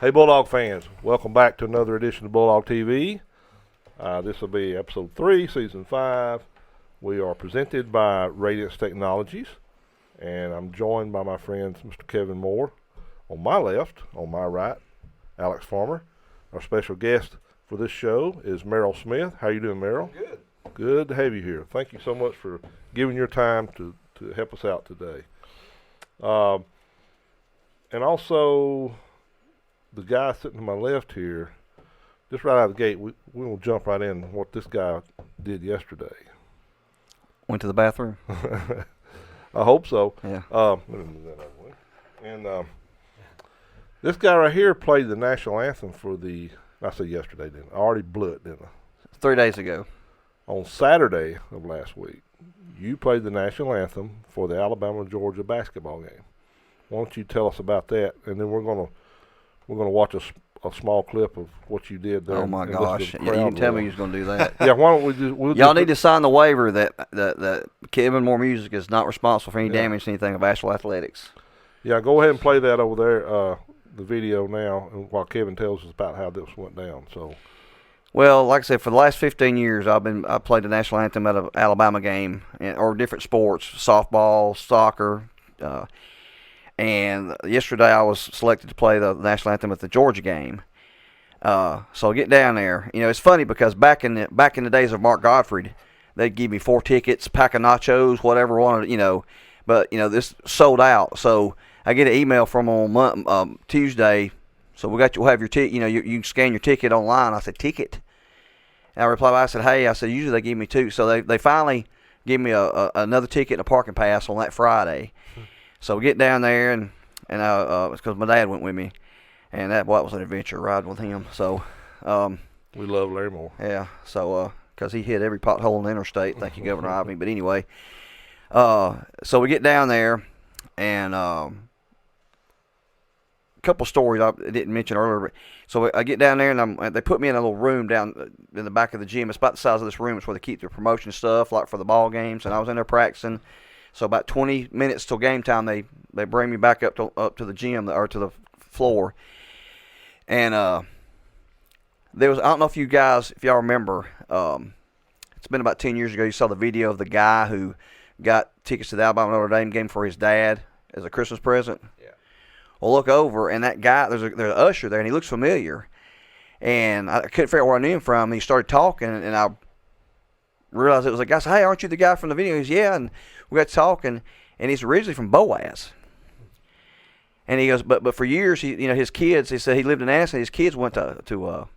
Hey, Bulldog fans, welcome back to another edition of Bulldog TV. This will be episode 3, season 5. We are presented by Radiance Technologies, and I'm joined by my friends, Mr. Kevin Moore on my left, on my right, Alex Farmer. Our special guest for this show is Merrell Smith. How you doing, Merrell? Good. Good to have you here. Thank you so much for giving your time to help us out today. And also, the guy sitting to my left here, just right out of the gate, we will jump right in what this guy did yesterday. Went to the bathroom? I hope so. Yeah. Let me move that out of the way. And this guy right here played the national anthem for I said yesterday, didn't I? Already blew it, didn't I? 3 days ago. On Saturday of last week, you played the national anthem for the Alabama-Georgia basketball game. Why don't you tell us about that, and then we're gonna watch a small clip of what you did there. Oh my gosh! You can tell me you're going to do that. Yeah, why don't we Y'all need to sign the waiver that Kevin Moore Music is not responsible for any damage to anything of Ashville Athletics. Yeah, go ahead and play that over there, the video now, while Kevin tells us about how this went down. So. Well, like I said, for the last 15 years, I played the national anthem at an Alabama game or different sports, softball, soccer, and yesterday I was selected to play the national anthem at the Georgia game. So I get down there. You know, it's funny because back in the days of Mark Godfrey, they'd give me 4 tickets, pack of nachos, whatever wanted, But this sold out. So I get an email from them on Tuesday. So we'll have your ticket. You can scan your ticket online. I said, ticket? And I replied back, I said, hey, usually they give me 2. So they finally give me another ticket and a parking pass on that Friday. So we get down there, and it's because my dad went with me. And that was an adventure riding with him. So We love Larry Moore. Yeah, so because he hit every pothole in the interstate. Thank you, Governor Ivey. But anyway, so we get down there, and a couple stories I didn't mention earlier. But so I get down there, and they put me in a little room down in the back of the gym. It's about the size of this room. It's where they keep their promotion stuff, like for the ball games. And I was in there practicing. So about 20 minutes till game time, they bring me back up to the gym or to the floor. And there was, I don't know if y'all remember, it's been about 10 years ago, you saw the video of the guy who got tickets to the Alabama Notre Dame game for his dad as a Christmas present. Yeah. Well, look over, and that guy, there's an usher there, and he looks familiar. And I couldn't figure out where I knew him from. And he started talking, and I realized it was a guy. I said, hey, aren't you the guy from the video? He goes, yeah. And we got talking, and he's originally from Boaz. And he goes, but for years, his kids, he said he lived in Ashville. His kids went to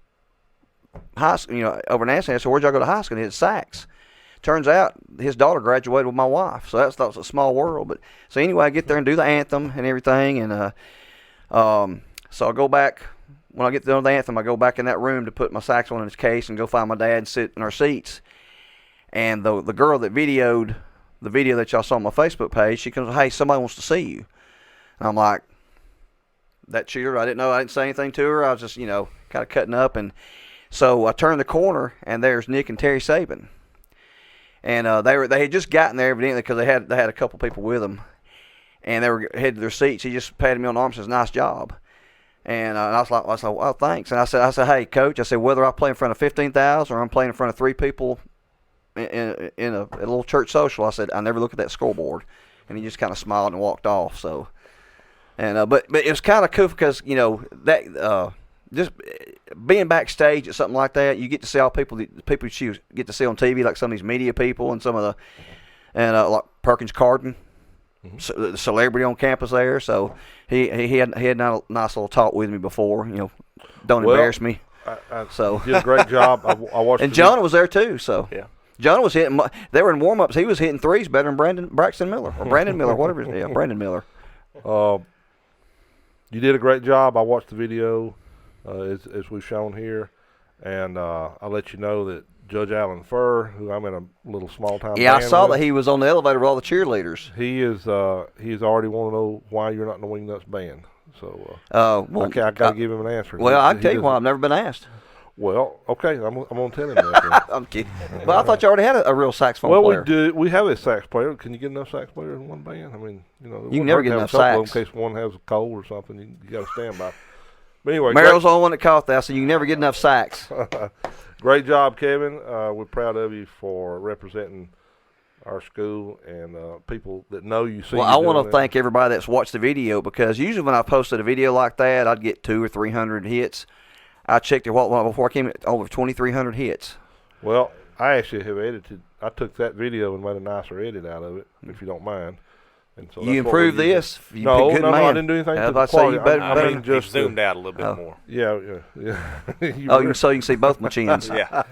high school, over in Ashville. So where'd y'all go to high school? And he had Saks. Turns out his daughter graduated with my wife. So that was a small world. But so anyway, I get there and do the anthem and everything. And so I go back. When I get to the anthem, I go back in that room to put my saxophone in its case and go find my dad and sit in our seats. And the girl that videoed the video that y'all saw on my Facebook page, she comes, hey, somebody wants to see you. And I'm like, that cheater, I didn't know. I didn't say anything to her. I was just, kind of cutting up. And so I turned the corner, and there's Nick and Terry Saban. And they had just gotten there, evidently, because they had a couple people with them. And they were headed to their seats. He just patted me on the arm and says, nice job. And I was like, well, thanks. And I said, hey, Coach, I said, whether I play in front of 15,000 or I'm playing in front of 3 people in a little church social, I said, I never look at that scoreboard. And he just kind of smiled and walked off. So, and but it was kind of cool because that just being backstage at something like that, you get to see all people you get to see on TV, like some of these media people and some of like Perkins Carden, the celebrity on campus there. So he had a nice little talk with me before. Don't embarrass me. So you did a great job. I watched. And John was there too. So yeah. John was hitting. They were in warm-ups. He was hitting threes better than Braxton Miller or Brandon Miller, whatever. Yeah, Brandon Miller. You did a great job. I watched the video as we've shown here, and I'll let you know that Judge Alan Furr, who I'm in a little small-time I saw with, that he was on the elevator with all the cheerleaders. He's already want to know why you're not in the Wingnuts band. So well, I got to give him an answer. Well, I can tell you why. I've never been asked. Well, okay, I'm going to tell him that. I'm kidding. But I thought you already had a real saxophone player. Well, we do. We have a sax player. Can you get enough sax players in one band? I mean, you can never get enough sax. In case one has a cold or something, you got to stand by. But anyway, Merrill's the only one that caught that, so you can never get enough sacks. great job, Kevin. We're proud of you for representing our school and people that know you. See, well, you I want doing to that. thank everybody that's watched the video, because usually when I posted a video like that, I'd get 200 or 300 hits. I checked it before I came at over 2,300 hits. Well, I actually have edited. I took that video and made a nicer edit out of it, if you don't mind. And so You improved this? You No, good no, man. I didn't do anything I to was the about to say, quality. you better- I mean, He just zoomed out a little bit more. Yeah. So you can see both my chins. Yeah.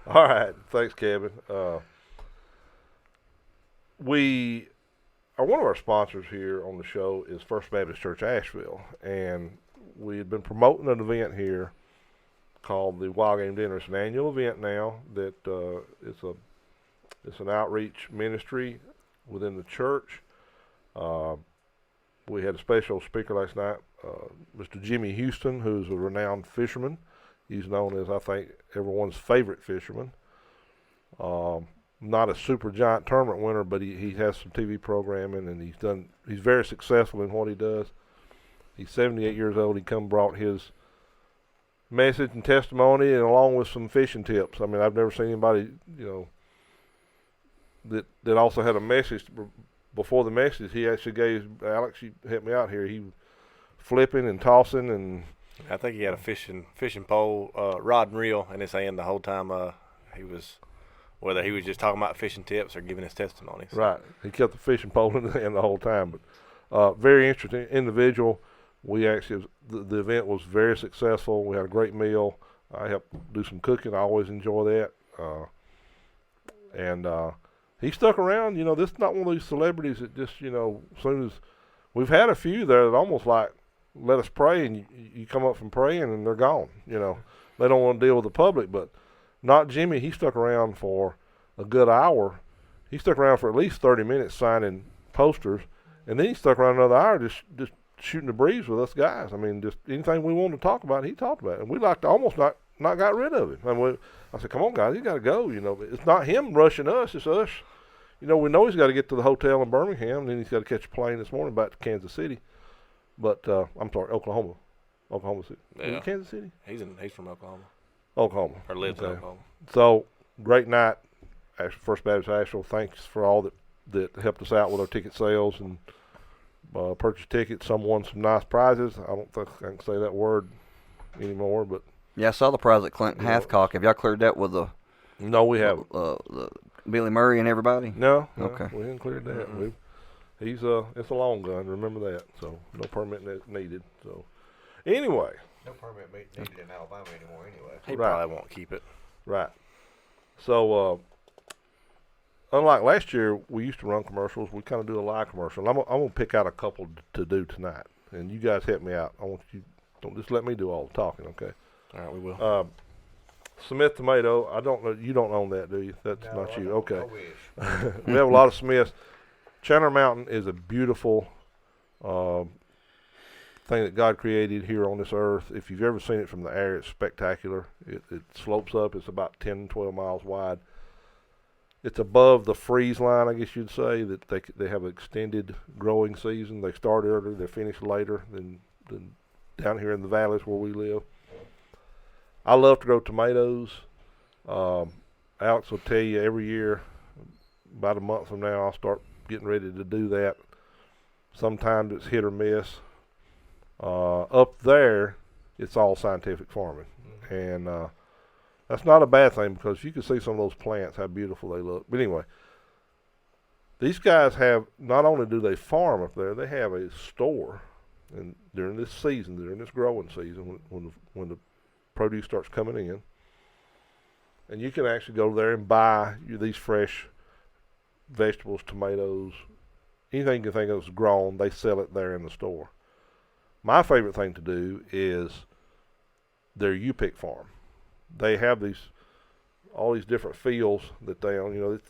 All right. Thanks, Kevin. One of our sponsors here on the show is First Baptist Church Ashville, and we had been promoting an event here called the Wild Game Dinner. It's an annual event now that it's an outreach ministry within the church. We had a special speaker last night, Mr. Jimmy Houston, who's a renowned fisherman. He's known as, I think, everyone's favorite fisherman. Not a super giant tournament winner, but he has some TV programming, and he's very successful in what he does. He's 78 years old. He brought his message and testimony, and along with some fishing tips. I mean, I've never seen anybody, that also had a message. Before the message, he actually gave Alex. You helped me out here. He flipping and tossing, and I think he had a fishing pole, rod and reel in his hand the whole time. Whether he was just talking about fishing tips or giving his testimonies. Right. He kept the fishing pole in his hand the whole time. But very interesting individual. We actually the event was very successful. We had a great meal. I helped do some cooking. I always enjoy that. And he stuck around. This is not one of these celebrities that just, as soon as we've had a few there that almost like let us pray, and you come up from praying and they're gone. They don't want to deal with the public, but not Jimmy. He stuck around for a good hour. He stuck around for at least 30 minutes signing posters, and then he stuck around another hour just shooting the breeze with us guys. I mean, just anything we wanted to talk about, he talked about it. And we like to almost not got rid of him. I said, come on, guys, you got to go. It's not him rushing us. It's us. We know he's got to get to the hotel in Birmingham, and then he's got to catch a plane this morning back to Kansas City. But, I'm sorry, Oklahoma City. Yeah. Is it Kansas City? He's from Oklahoma. Oklahoma. Or lives in Oklahoma. So, great night. First Baptist Asheville, thanks for all that helped us out with our ticket sales and purchased tickets. Some won some nice prizes. I don't think I can say that word anymore, but Yeah, I saw the prize at Clint Hathcock. Have y'all cleared that with the no, we haven't. the Billy Murray and everybody? No, Okay. we didn't clear that. Mm-hmm. He's it's a long gun. Remember that. So no permit needed. So anyway, No permit needed in Alabama anymore anyway. He Right. probably won't keep it. right. So unlike last year, we used to run commercials. We kind of do a live commercial. I'm gonna pick out a couple to do tonight, and you guys help me out. I want you don't just let me do all the talking, okay? All right, we will. Smith tomato. I don't know. You don't own that, do you? That's not you. Okay. I wish. We have a lot of Smiths. Chandler Mountain is a beautiful thing that God created here on this earth. If you've ever seen it from the air, it's spectacular. It slopes up. It's about 10, 12 miles wide. It's above the freeze line, I guess you'd say, that they have an extended growing season. They start earlier, they finish later than down here in the valleys where we live. I love to grow tomatoes. Alex will tell you every year, about a month from now, I'll start getting ready to do that. Sometimes it's hit or miss. Up there, it's all scientific farming. And that's not a bad thing, because you can see some of those plants, how beautiful they look. But anyway, these guys have, not only do they farm up there, they have a store. And during this season, during this growing season, when the produce starts coming in, and you can actually go there and buy these fresh vegetables, tomatoes, anything you can think of is grown, they sell it there in the store. My favorite thing to do is their U-Pick farm. They have all these different fields that they own.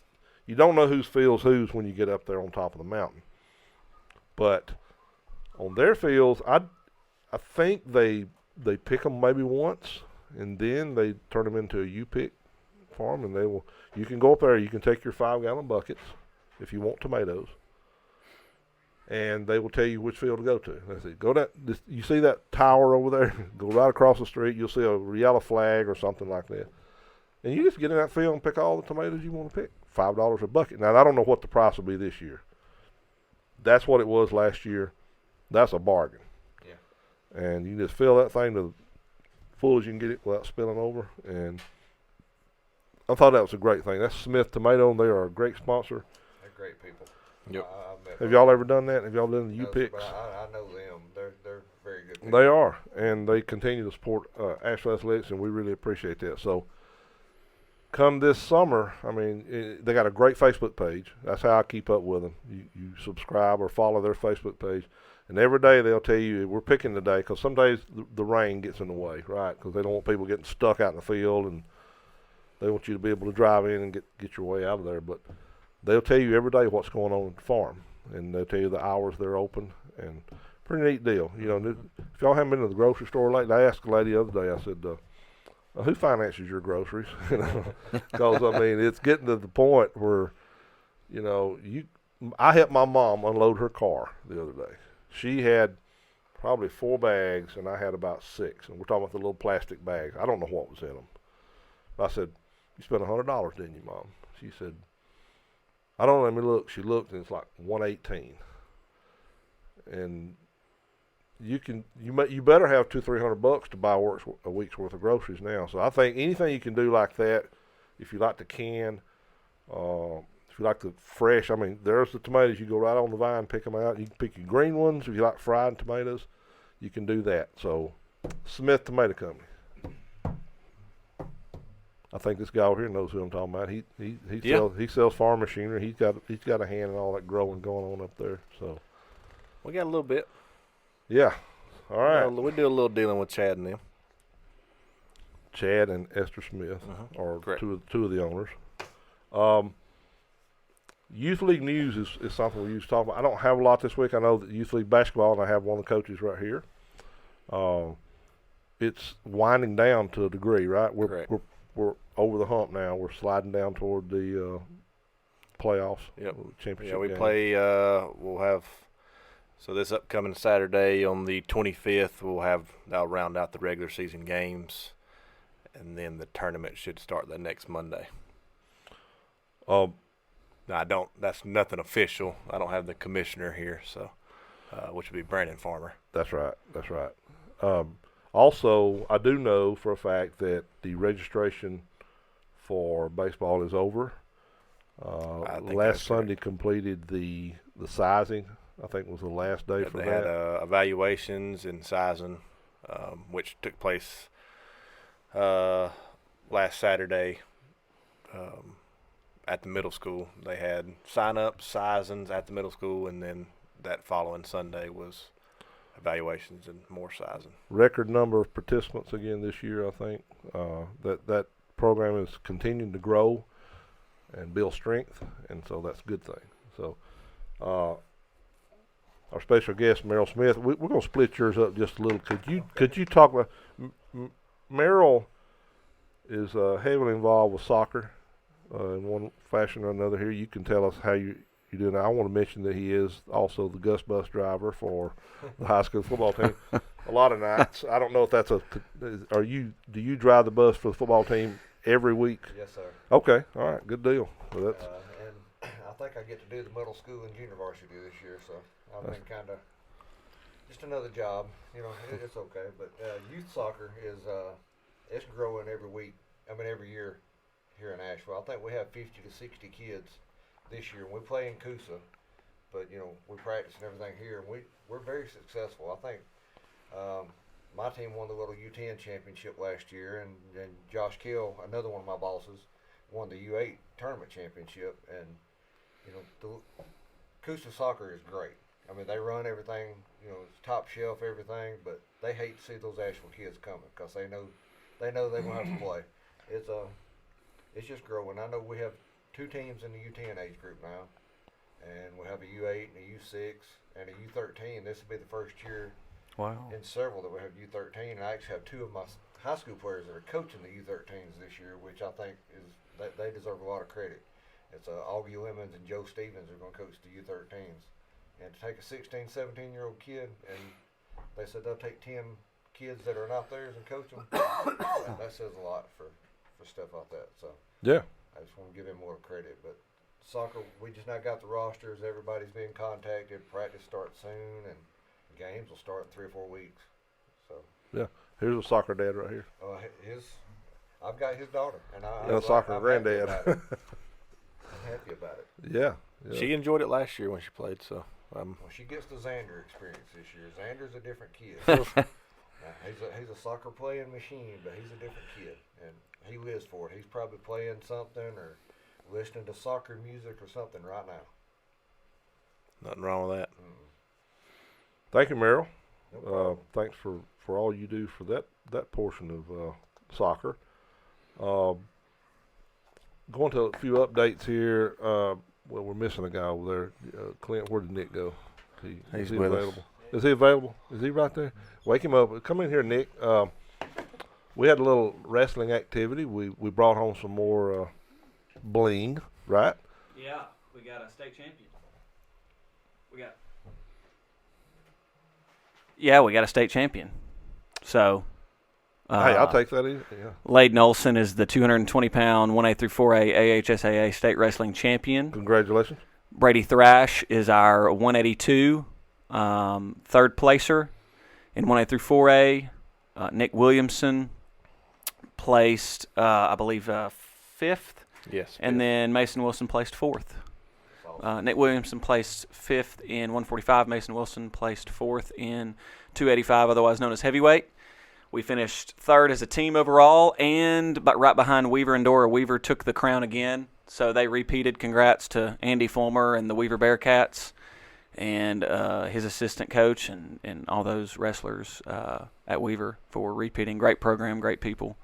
You don't know whose fields whose when you get up there on top of the mountain. But on their fields, I think they pick them maybe once, and then they turn them into a U-Pick farm, and you can go up there, you can take your 5-gallon buckets if you want tomatoes, and they will tell you which field to go to. They say, go that. You see that tower over there? Go right across the street. You'll see a yellow flag or something like that, and you just get in that field and pick all the tomatoes you want to pick. $5 a bucket. Now I don't know what the price will be this year. That's what it was last year. That's a bargain. Yeah. And you just fill that thing to full as you can get it without spilling over. And I thought that was a great thing. That's Smith Tomato, and they are a great sponsor. They're great people. Yep. Have y'all ever done that? Have y'all done the No, U-Picks? but I know them. They're very good people. They are, and they continue to support Asheville Athletics, and we really appreciate that. So come this summer, I mean, they got a great Facebook page. That's how I keep up with them. You subscribe or follow their Facebook page, and every day they'll tell you, we're picking today, because some days the rain gets in the way, right? Because they don't want people getting stuck out in the field, and they want you to be able to drive in and get your way out of there. But they'll tell you every day what's going on at the farm, and they'll tell you the hours they're open, and pretty neat deal. You know, if y'all haven't been to the grocery store lately, I asked a lady the other day, I said, who finances your groceries? Because, I mean, it's getting to the point where, you know, I helped my mom unload her car the other day. She had probably 4 bags, and I had about 6. And we're talking about the little plastic bags. I don't know what was in them. I said, you spent $100, didn't you, Mom? She said, I don't know, let me look. She looked, and it's like $118. And you better have $200-300 to buy a week's worth of groceries now. So I think anything you can do like that, if you like the can, if you like the fresh, I mean, there's the tomatoes. You go right on the vine, pick them out. You can pick your green ones. If you like fried tomatoes, you can do that. So Smith Tomato Company. I think this guy over here knows who I'm talking about. He sells farm machinery. He's got a hand in all that growing going on up there. So We got a little bit. yeah, all right. We do a little dealing with Chad and them. Chad and Esther Smith are Correct. two of the owners. Youth League news is something we used to talk about. I don't have a lot this week. I know that Youth League basketball, and I have one of the coaches right here. It's winding down to a degree, right? Correct. We're over the hump now. We're sliding down toward the playoffs. Yep. Championship. Yeah, we game. play. We'll have. So this upcoming Saturday on the 25th, that'll round out the regular season games, and then the tournament should start the next Monday. Now, that's nothing official. I don't have the commissioner here, so which would be Brandon Farmer. That's right. Also, I do know for a fact that the registration for baseball is over. Last Sunday completed the sizing. I think was the last day for they that. had evaluations and sizing, which took place last Saturday at the middle school. They had sign-ups, sizings at the middle school, and then that following Sunday was evaluations and more sizing. Record number of participants again this year, I think. That program is continuing to grow and build strength, and so that's a good thing. So our special guest, Merrell Smith, we're going to split yours up just a little. Could you talk about Merrell is heavily involved with soccer in one fashion or another here. You can tell us how you do that. I want to mention that he is also the Gus bus driver for the high school football team. A lot of nights. I don't know if that's do you drive the bus for the football team every week? Yes, sir. Okay, all right, good deal. Well, that's And I think I get to do the middle school and junior varsity this year, so I've been kind of just another job. You know, it's okay. But youth soccer is it's growing every week. I mean, every year here in Asheville. I think we have 50 to 60 kids this year. And we play in Coosa, but you know we practice and everything here, and we're very successful. I think my team won the little U10 championship last year, and Josh Kill, another one of my bosses, won the U8 tournament championship. And you know the Coosa soccer is great. I mean, they run everything, you know, it's top shelf everything, but they hate to see those Asheville kids coming because they know they're going to have to play. It's just growing. I know we have 2 teams in the U10 age group now, and we have a U8 and a U6 and a U13. This will be the first year in several that we have U13, and I actually have 2 of my high school players that are coaching the U13s this year, which I think they deserve a lot of credit. It's Augie Lemons and Joe Stevens are going to coach the U13s. And to take a 16, 17-year-old kid, and they said they'll take 10 kids that are not theirs and coach them, that says a lot for stuff like that. So Yeah. I just want to give him more credit. But soccer, we just not got the rosters. Everybody's being contacted. Practice starts soon, and games will start in 3 or 4 weeks. So Yeah. Here's a soccer dad right here. I've got his daughter, and Yeah, soccer granddad. I'm happy about it. Yeah. She enjoyed it last year when she played, so Well, she gets the Xander experience this year. Xander's a different kid. He's a soccer playing machine, but he's a different kid, and he lives for it. He's probably playing something or listening to soccer music or something right now. nothing wrong with that. Thank you, Merrell. No problem. Thanks for all you do for that portion of soccer. Going to a few updates here. Well, we're missing a guy over there. Clint, where did Nick go? Is he with us. available? Is he available? Is he right there? Wake him up. Come in here, Nick. We had a little wrestling activity. We brought home some more bling, right? Yeah, we got a state champion. We got a state champion. So, Hey, I'll take that. Yeah. Layden Olson is the 220-pound 1A through 4A AHSAA state wrestling champion. Congratulations. Brady Thrash is our 182 third placer in 1A through 4A. Nick Williamson placed, I believe, fifth. Yes. And then Mason Wilson placed fourth. Nick Williamson placed fifth in 145. Mason Wilson placed fourth in 285, otherwise known as heavyweight. We finished third as a team overall, but right behind Weaver and Dora. Weaver took the crown again, so they repeated. Congrats to Andy Fulmer and the Weaver Bearcats and his assistant coach and all those wrestlers at Weaver for repeating. Great program, great people.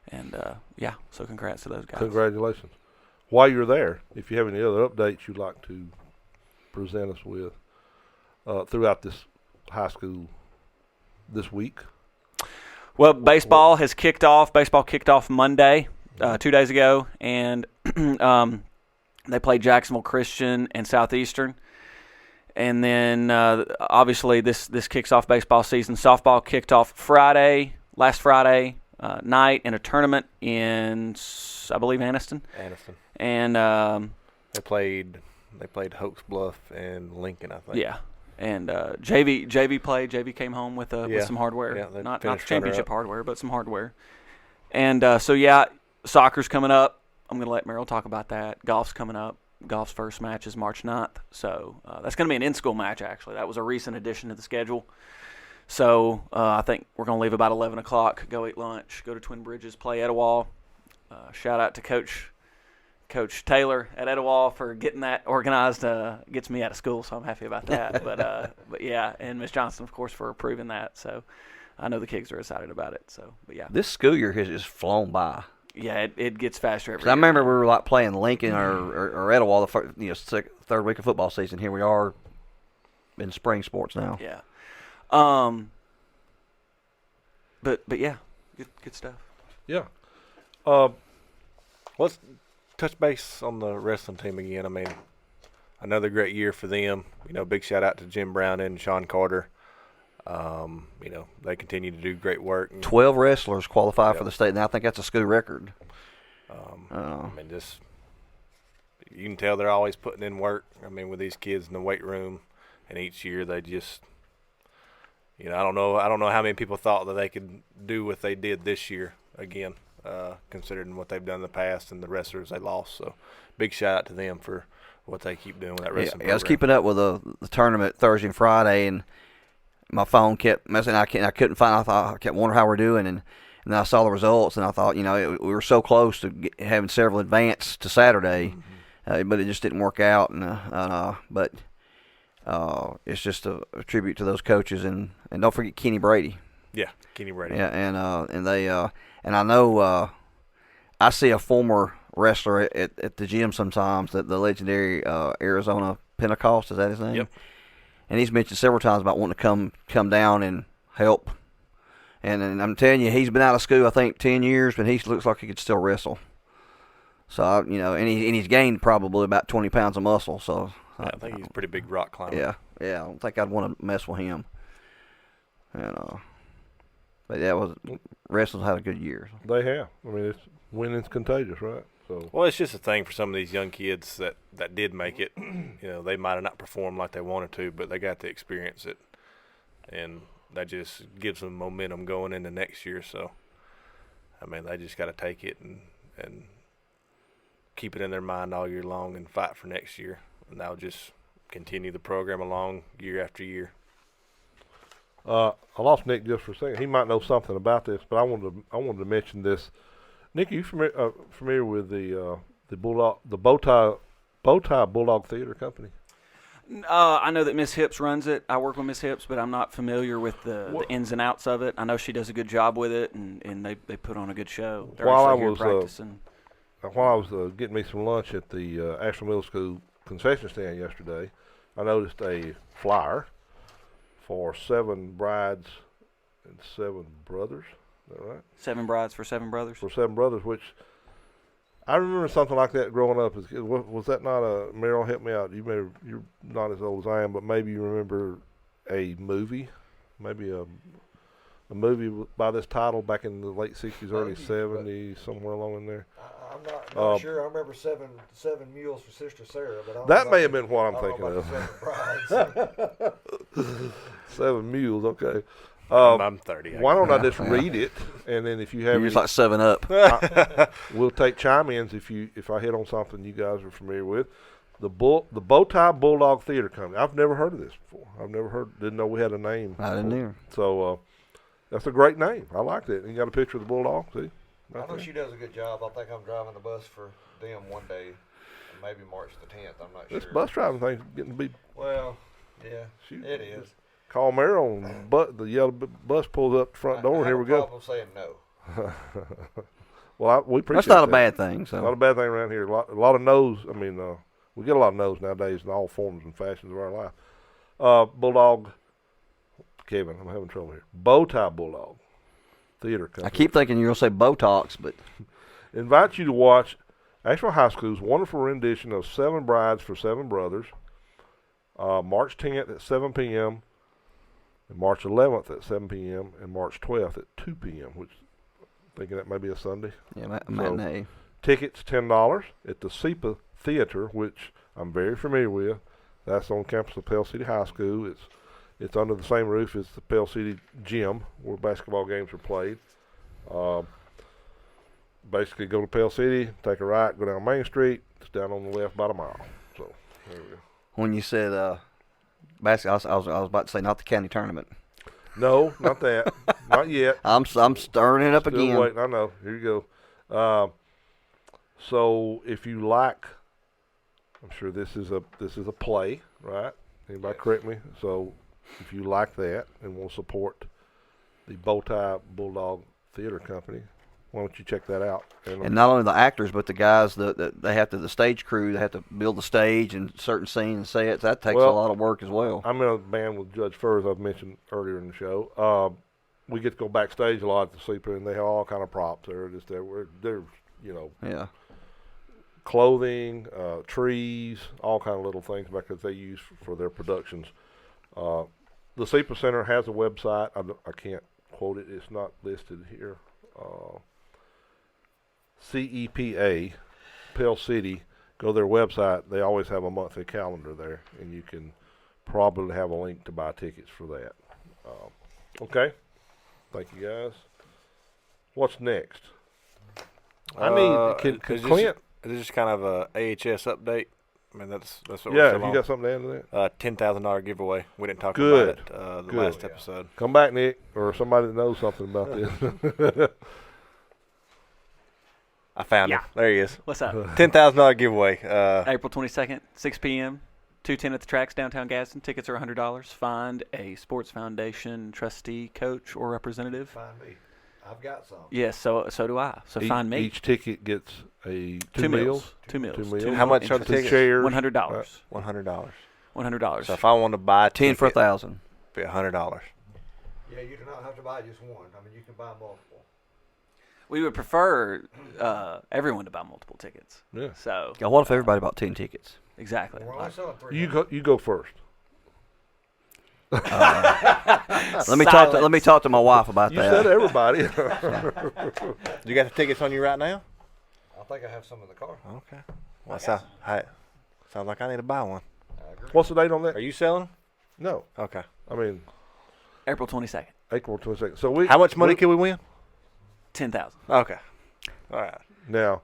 And, so congrats to those guys. Congratulations. While you're there, if you have any other updates you'd like to present us with throughout this high school this week. Well, baseball has kicked off. Baseball kicked off Monday, 2 days ago, and they played Jacksonville Christian and Southeastern. And then, obviously, this kicks off baseball season. Softball kicked off last Friday night in a tournament in, I believe, Anniston. And they played Hoax Bluff and Lincoln, I think. Yeah. And JV played. JV came home with some hardware. Yeah, not finished championship runner-up. hardware, but some hardware. And soccer's coming up. I'm going to let Merrell talk about that. Golf's coming up. Golf's first match is March 9th. So that's going to be an in-school match, actually. That was a recent addition to the schedule. So I think we're going to leave about 11 o'clock, go eat lunch, go to Twin Bridges, play Etowah. Shout out to Coach Taylor at Etowah for getting that organized. Gets me out of school, so I'm happy about that. But yeah, and Miss Johnson, of course, for approving that. So I know the kids are excited about it. So, but yeah. This school year has just flown by. Yeah, it gets faster every 'Cause I year. remember we were like playing Lincoln or Etowah the third week of football season. Here we are in spring sports now. Yeah. But yeah, good stuff. Yeah. Let's touch base on the wrestling team again. I mean, another great year for them. Big shout out to Jim Brown and Sean Carter. They continue to do great work. 12 wrestlers qualify for the state, and I think that's a school record. You can tell they're always putting in work. I mean, with these kids in the weight room, and each year they just, I don't know how many people thought that they could do what they did this year again, considering what they've done in the past and the wrestlers they lost. So, big shout out to them for what they keep doing with that wrestling. I was keeping up with the tournament Thursday and Friday, and my phone kept messing. I couldn't find. I kept wondering how we're doing, and then I saw the results, and I thought, we were so close to having several advance to Saturday, but it just didn't work out. But it's just a tribute to those coaches, and don't forget Kenny Brady. Yeah, Kenny Brady. Yeah, and they and I know I see a former wrestler at the gym sometimes, the legendary Arizona Pentecost, is that his name? Yep. And he's mentioned several times about wanting to come down and help. And I'm telling you, he's been out of school, I think, 10 years, but he looks like he could still wrestle. So, and he's gained probably about 20 pounds of muscle. So I think he's a pretty big rock climber. Yeah. I don't think I'd want to mess with him. And but yeah, wrestling's had a good year. They have. I mean, winning's contagious, right? So. Well, it's just a thing for some of these young kids that did make it. They might have not performed like they wanted to, but they got to experience it, and that just gives them momentum going into next year. So, I mean, they just got to take it and keep it in their mind all year long and fight for next year, and that'll just continue the program along year after year. I lost Nick just for a second. He might know something about this, but I wanted to mention this. Nick, are you familiar with the bow tie Bulldog Theater Company? I know that Miss Hips runs it. I work with Miss Hips, but I'm not familiar with the ins and outs of it. I know she does a good job with it, and they put on a good show. They're while I actually here was practicing. while I was getting me some lunch at the Ashville Middle School concession stand yesterday, I noticed a flyer for 7 brides and 7 brothers. Is that right? 7 brides for 7 brothers. For 7 brothers, which I remember something like that growing up. Was that not a Merrell? Help me out. You're not as old as I am, but maybe you remember a movie, maybe a movie by this title back in the late '60s, early '70s, somewhere along in there. I'm not sure. I remember seven mules for Sister Sarah, but I don't that know may about have been what I'm I don't know thinking about of. the 7 brides. 7 mules, okay. I'm 30. Why don't I just read it, and then if you have You're just like 7 Up. we'll take chime-ins if I hit on something you guys are familiar with. The Bow Tie Bulldog Theater Company. I've never heard of this before. Didn't know we had a name. I didn't either. So that's a great name. I like that. And you got a picture of the Bulldog, see? I know she does a good job. I think I'm driving the bus for them one day, maybe March the 10th. I'm not sure. This bus driving thing's getting to be. Well, yeah, it is. Call Merrell, and the yellow bus pulls up the front door, and here we go. I have a problem saying no. Well, we appreciate That's not that. a bad thing. So. Not a bad thing around here. A lot of no's. I mean, we get a lot of no's nowadays in all forms and fashions of our life. Bulldog, Kevin, I'm having trouble here. Bow Tie Bulldog Theater Company. I keep thinking you're going to say Botox, but. Invite you to watch Asheville High School's wonderful rendition of 7 Brides for 7 Brothers, March 10th at 7 p.m., and March 11th at 7 p.m., and March 12th at 2 p.m., which thinking that may be a Sunday. Yeah, matinee. Tickets $10 at the SEPA Theater, which I'm very familiar with. That's on campus of Pell City High School. It's under the same roof as the Pell City Gym where basketball games are played. Basically, go to Pell City, take a right, go down Main Street. It's down on the left about a mile. So there we go. When you said basketball, I was about to say not the county tournament. No, not that. Not yet. I'm stirring it up Still again. waiting. I know. Here you go. So if you like, I'm sure this is a play, right? Anybody correct me? So if you like that and want to support the Bow Tie Bulldog Theater Company, why don't you check that out? And not only the actors, but the guys that they have to, the stage crew, they have to build the stage and certain scenes and sets. That takes a lot of work as well. I'm in a band with Judge Furr, as I've mentioned earlier in the show. We get to go backstage a lot at the SEPA, and they have all kind of props. They're clothing, trees, all kind of little things because they use for their productions. The SEPA Center has a website. I can't quote it. It's not listed here. CEPA, Pell City, go to their website. They always have a monthly calendar there, and you can probably have a link to buy tickets for that. Okay. Thank you, guys. What's next? Can Clint? Is this just kind of a AHS update? I mean, that's what we're Yeah, still have you got something to add to that? $10,000 giveaway. We didn't talk Good. about it the Good. last episode. Come back, Nick, or somebody that knows something about this. I found him. There he is. What's up? $10,000 giveaway. April 22nd, 6 p.m., 2:10 at the tracks, downtown Gadsden. Tickets are $100. Find a Sports Foundation trustee, coach, or representative. Find me. I've got some. Yes, so do I. So find me. Each ticket gets a two meals. Two meals. How much are the tickets? Chairs. $100. $100. $100. So if I want to buy 10 for $1,000. Be $100. Yeah, you do not have to buy just one. I mean, you can buy multiple. We would prefer everyone to buy multiple tickets. Yeah. So Yeah, what if everybody bought 10 tickets? exactly. We're only selling 300. You go first. Let me talk to my wife about You that. said everybody. You got the tickets on you right now? I think I have some in the car. Okay. Well, sounds like I need to buy one. I agree. What's the date on that? Are you selling? No. Okay. I mean, April 22nd, April 22nd. So we. How much money can we win? 10,000. Okay. All right. Now,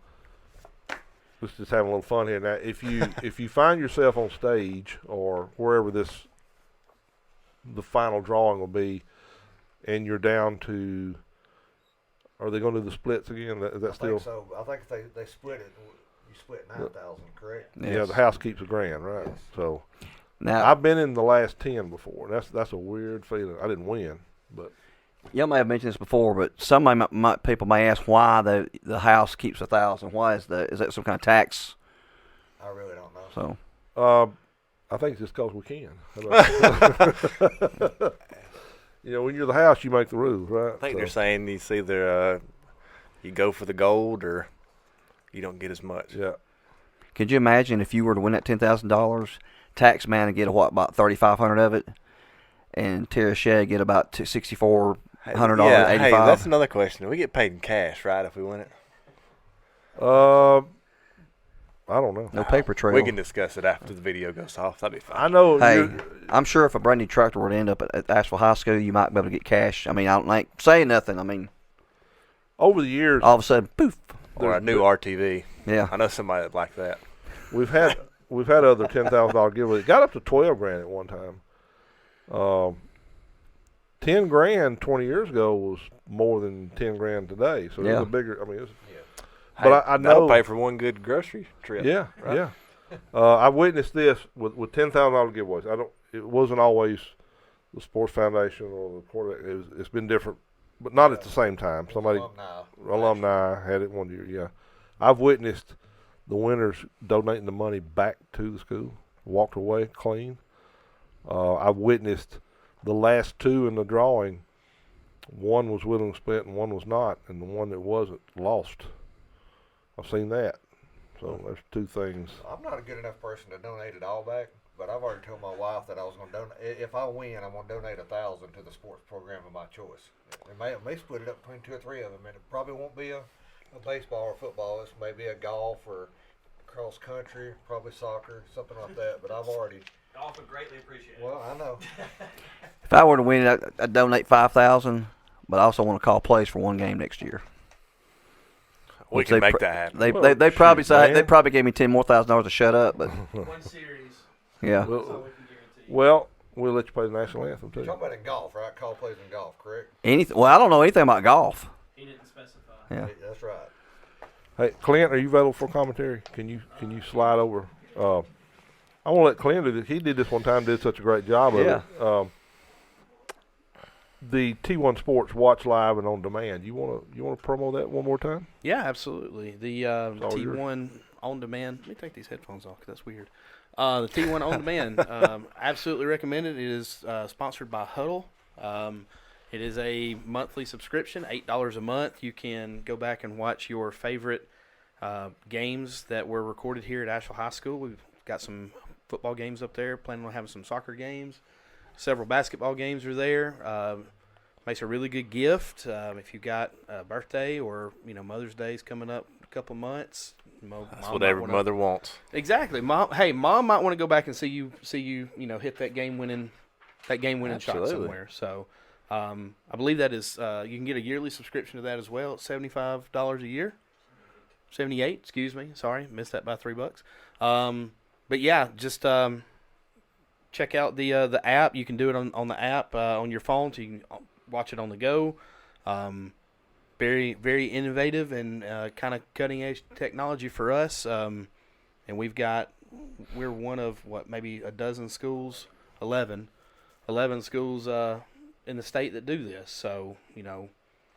let's just have a little fun here. Now, if you find yourself on stage or wherever the final drawing will be, and you're down to, are they going to do the splits again? Is that I still? think so. I think if they split it. You split 9,000, correct? Yeah, the house keeps $1,000, right? Yes. So Now, I've been in the last 10 before. That's a weird feeling. I didn't win, but y'all may have mentioned this before, but people may ask why the house keeps 1,000. Why is that some kind of tax? I really don't know. So I think it's just because we can. How about- when you're the house, you make the rules, right? I think So- they're saying it's either you go for the gold or you don't get as much. Yeah. could you imagine if you were to win that $10,000, tax man would get about 3,500 of it, and Tara Shea get about $6,400, Yeah, hey, $85. that's another question. We get paid in cash, right, if we win it? I don't know. No paper trail. We can discuss it after the video goes off. That'd be fine. I know. Hey, you're- I'm sure if a brand new tractor were to end up at Ashville High School, you might be able to get cash. I mean, I don't like saying nothing. I mean, over the years, all of a sudden, poof. Or a new RTV. Yeah. I know somebody that like that. we've had other $10,000 giveaways. It got up to $12,000 at one time. $10,000 20 years ago was more than $10,000 today. So Yeah. it's a bigger. I mean, it's, Hey, but I that'll know. pay for one good grocery trip. Yeah, right? yeah. I witnessed this with $10,000 giveaways. It wasn't always the Sports Foundation or the quarterback. It's been different, but not at the same time. Somebody alumni had it one year. Yeah, I've witnessed the winners donating the money back to the school, walked away clean. I've witnessed the last two in the drawing. One was willing to split and one was not, and the one that wasn't lost. I've seen that. So there's two things. I'm not a good enough person to donate it all back, but I've already told my wife that I was going to donate. If I win, I'm going to donate 1,000 to the sports program of my choice. It may split it up between 2 or 3 of them, and it probably won't be a baseball or football. It's maybe a golf or cross country, probably soccer, something like that. But I've already. Golf would greatly appreciate it. Well, I know. If I were to win it, I'd donate $5,000, but I also want to call plays for one game next year. We Which can they make pr- that happen. They Well, they probably shoot, say man. they probably gave me $10,000 more to shut up, but One series. yeah. That's all Well, we can guarantee. well, we'll let you play the national anthem You're too. talking about in golf, right? Call plays in golf, correct? Well, I don't know anything about golf. He didn't specify. Yeah. Hey, that's right. Hey, Clint, are you available for commentary? Can you slide over? I want to let Clint do this. He did this one time. Did such a great job of Yeah. it. The T1 Sports Watch Live and On Demand. You want to promo that one more time? Yeah, absolutely. The all T1 on demand. Let me take these headphones off 'cause that's weird. The T1 on demand. Absolutely recommend it. It is sponsored by Huddle. It is a monthly subscription, $8 a month. You can go back and watch your favorite games that were recorded here at Ashville High School. We've got some football games up there. Planning on having some soccer games. Several basketball games are there. Makes a really good gift if you got a birthday or Mother's Day's coming up in a couple months. That's what every mother wants. Exactly, mom. Hey, mom might want to go back and see you hit that game winning shot Absolutely. somewhere. So I believe that is you can get a yearly subscription to that as well. It's $75 a year. 78, excuse me. Sorry, missed that by $3. But yeah, just check out the app. You can do it on the app on your phone, so you can watch it on the go. Very, very innovative and kind of cutting edge technology for us. And we're one of maybe a dozen schools, 11 schools in the state that do this. So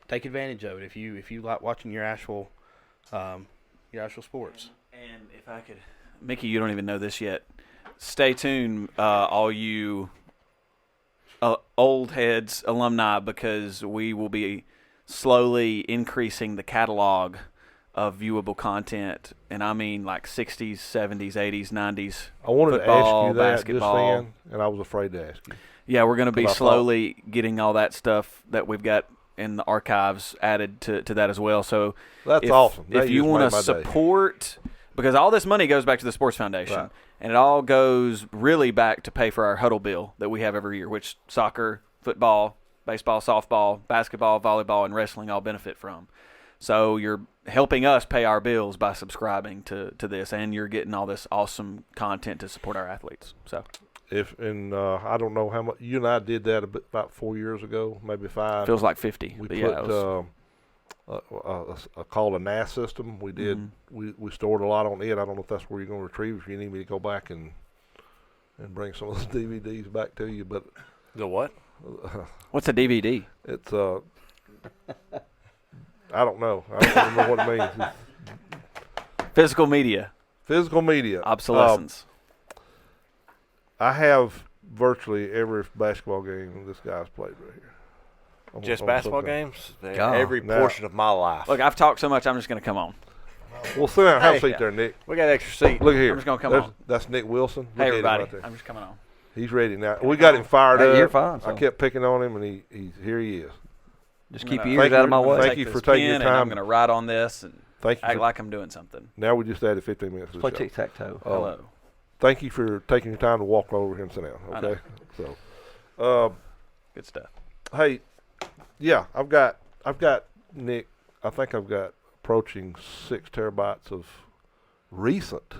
take advantage of it if you like watching your Asheville sports. And if I could, Mickey, you don't even know this yet. Stay tuned, all you old heads alumni, because we will be slowly increasing the catalog of viewable content, and I mean like 60s, 70s, 80s, 90s. I wanted football, to ask you that basketball. just then, and I was afraid to ask you. Yeah, we're going to be 'Cause I slowly getting all that stuff that we've got in the archives added to that as well. So That's awesome. That If you just want made to my day. support, because all this money goes back to the Sports Foundation, Right. and it all goes really back to pay for our huddle bill that we have every year, which soccer, football, baseball, softball, basketball, volleyball, and wrestling all benefit from. So you're helping us pay our bills by subscribing to this, and you're getting all this awesome content to support our athletes. So I don't know how much you and I did that about 4 years ago, maybe 5. feels like 50. We but put yeah, it was, called a NAS system. We did. Mm-hmm. We stored a lot on it. I don't know if that's where you're going to retrieve. If you need me to go back and bring some of those DVDs back to you, but The what? what's a DVD? it's I don't know. I don't even know what it means. It's Physical media physical media. obsolescence. I have virtually every basketball game this guy's played right here. Just on basketball something. games? God. Every Now- portion of my life. Look, I've talked so much. I'm just going to come on. Well, sit down. Have a Hey. seat there, Nick. we got an extra seat. Look here. I'm just gonna come There's- on. That's Nick Wilson. Look Hey, at him everybody. right there. I'm just coming on. He's ready now. We got him fired Hey, up. you're fine, I so. kept picking on him, and he's here. He is. Just I'm keep gonna- your ears out of my way. Thank you Take for this taking your pen, and I'm time. going to write on this and Thank you. act For, like I'm doing something. now we just added 15 minutes to the Play show. tic-tac-toe. Hello. Thank you for taking your time to walk over here and sit down. I know. Okay. So, Good stuff. hey, yeah, I've got Nick. I think I've got approaching 6 terabytes of recent.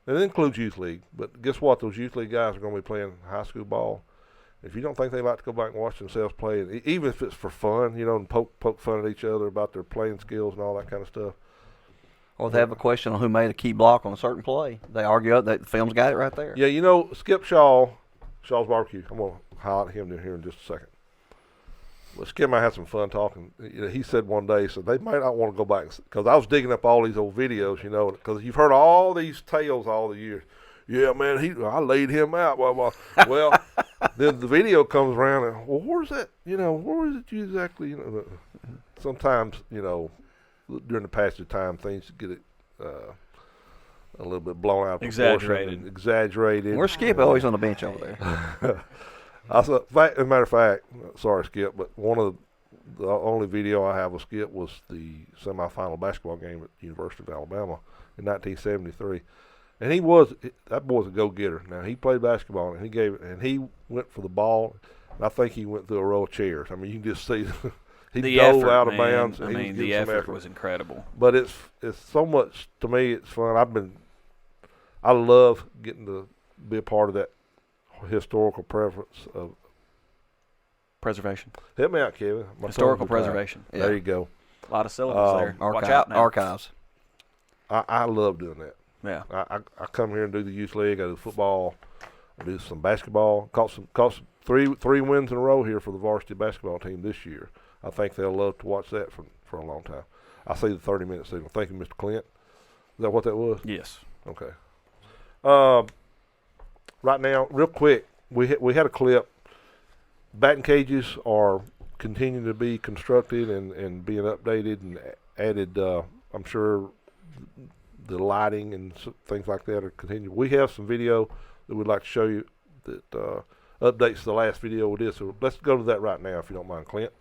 And it includes youth league, but guess what? Those youth league guys are going to be playing high school ball. If you don't think they like to go back and watch themselves play, and even if it's for fun, and poke fun at each other about their playing skills and all that kind of stuff. Or if they have a question on who made a key block on a certain play, they argue up that the film's got it right there. Yeah, Skip Shaw's barbecue. I'm going to highlight him in here in just a second. Well, Skip and I had some fun talking. He said one day, they might not want to go back, because I was digging up all these old videos, because you've heard all these tales all the years. Yeah, man, I laid him out. Blah, blah. Well, then the video comes around, and, well, where's that? Where is it you exactly? Sometimes, during the passage of time, things get a little bit blown out of proportion and exaggerated. Where's Skip always on the bench over there? As a matter of fact, sorry, Skip, but one of the only video I have of Skip was the semifinal basketball game at the University of Alabama in 1973. And that boy's a go-getter. Now, he played basketball, and he went for the ball, and I think he went through a row of chairs. I mean, you can just see he The dove effort, out of man. bounds. I and he mean, was the giving some effort was incredible. But it's so much, to me, it's fun. I love getting to be a part of that historical preference of. Preservation. Help me out, Kevin. My Historical tongue's retired. preservation. Yeah. There you go. A lot of syllables there. Watch out now. Archives. I love doing that. Yeah. I come here and do the youth league. I do football. I do some basketball. Caught some three wins in a row here for the varsity basketball team this year. I think they'll love to watch that for a long time. I see the 30-minute signal. Thank you, Mr. Clint. Is that what that was? Yes. Okay. Right now, real quick, we had a clip. Batting cages are continuing to be constructed and being updated and added. I'm sure the lighting and things like that are continuing. We have some video that we'd like to show you that updates the last video we did. So let's go to that right now, if you don't mind, Clint.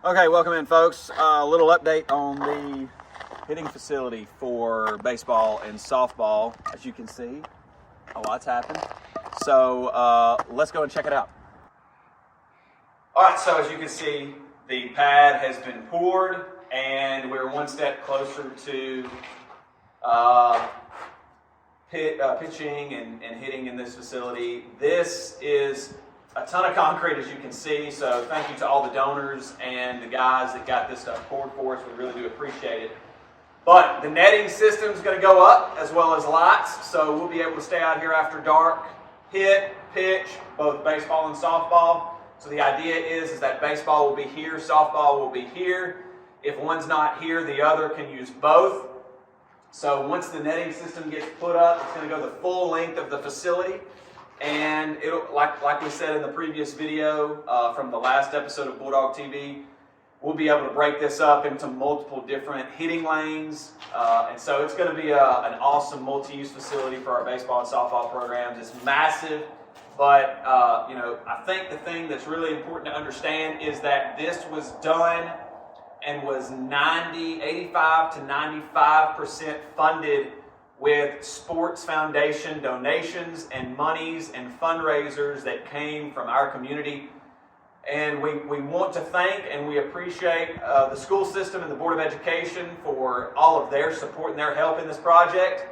Okay, welcome in, folks. A little update on the hitting facility for baseball and softball. As you can see, a lot's happened. So let's go and check it out. All right, so as you can see, the pad has been poured, and we're one step closer to pitching and hitting in this facility. This is a ton of concrete, as you can see, so thank you to all the donors and the guys that got this stuff poured for us. We really do appreciate it. But the netting system is going to go up, as well as lights, so we'll be able to stay out here after dark, hit, pitch, both baseball and softball. So the idea is that baseball will be here, softball will be here. If one's not here, the other can use both. So once the netting system gets put up, it's going to go the full length of the facility. And it'll, like we said in the previous video from the last episode of Bulldog TV, we'll be able to break this up into multiple different hitting lanes. And so it's going to be an awesome multi-use facility for our baseball and softball programs. It's massive, but I think the thing that's really important to understand is that this was done and was 85 to 95% funded with Sports Foundation donations and monies and fundraisers that came from our community. And we want to thank and we appreciate the school system and the Board of Education for all of their support and their help in this project.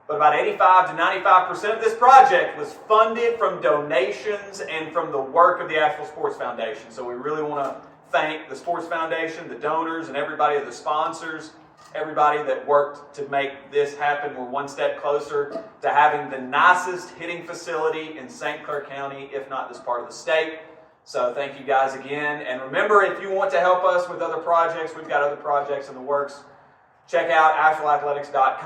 But about 85 to 95% of this project was funded from donations and from the work of the Ashville Sports Foundation. So we really want to thank the Sports Foundation, the donors, and everybody, the sponsors, everybody that worked to make this happen. We're one step closer to having the nicest hitting facility in St. Clair County, if not this part of the state. So thank you guys again. And remember, if you want to help us with other projects, we've got other projects in the works. Check out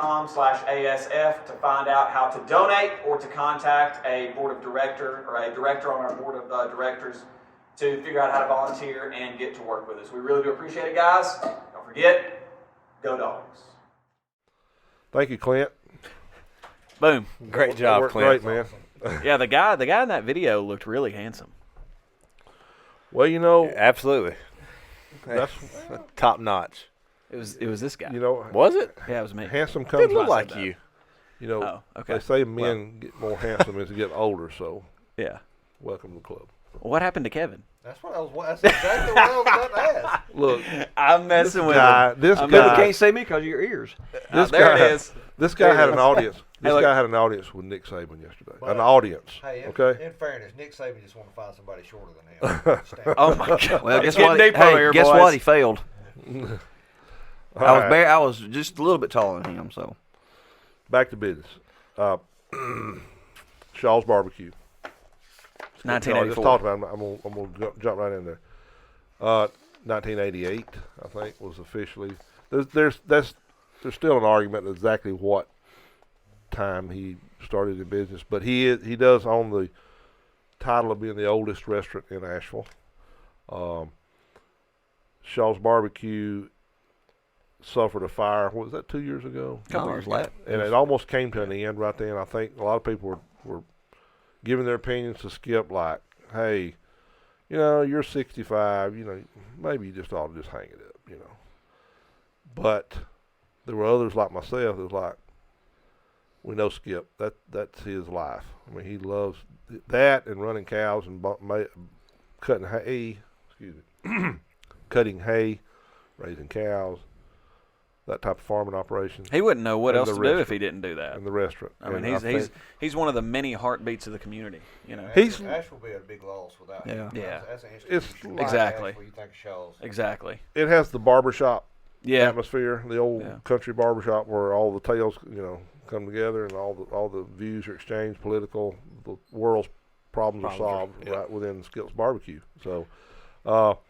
ashevilleathletics.com/ASF to find out how to donate or to contact a board of director or a director on our board of directors to figure out how to volunteer and get to work with us. We really do appreciate it, guys. Don't forget, go Dogs. Thank you, Clint. Boom. Great job, Worked Clint. Great, man. Yeah, the guy in that video looked really handsome. Well, you know, Absolutely. that's Top notch. It was this guy. you know, Was it? Yeah, it was me. handsome Did comes. look I like said that. you. You know, Oh, okay. they say men get more handsome as they get older. So, Yeah. welcome to the club. What happened to Kevin? That's exactly what I was about to ask. Look, I'm messing with guy, him. this I'm People guy, can't see me because of your ears. this there guy, it is. This guy There it had is. an audience. This look. guy had an audience with Nick Saban yesterday. But- An audience. Hey, Okay. in fairness, Nick Saban just want to find somebody shorter than him. Stand Oh my God. Well, It's guess getting what? deep over Hey, here, guess boys. what? He failed. All I was right, I was just a little bit taller than him, so. back to business. Shaw's Barbecue. I just 1984. talked about it. I'm gonna jump right in there. 1988, I think, was officially. There's still an argument exactly what time he started in business, but he does own the title of being the oldest restaurant in Asheville. Shaw's Barbecue suffered a fire. What was that, 2 years ago? Couple years later. And it almost came to an end right then. I think a lot of people were giving their opinions to Skip, like, hey, you're 65, maybe you just ought to just hang it up, But there were others like myself that was like, we know Skip, that's his life. I mean, he loves that and running cows and cutting hay, cutting hay, raising cows, that type of farming operation. He wouldn't know what And else the to do if restaurant. he didn't do that. And the restaurant. I mean, And he's one of the many heartbeats of the community. He's- Ash will be a big loss without him. Yeah. That's an It's- institution. Exactly. Asheville, you think of Shaw's. Exactly. it has the barbershop Yeah. atmosphere, the old Yeah. country barbershop where all the tales, come together and all the views are exchanged, political, the world's problems are solved right within Skip's Barbecue. So, all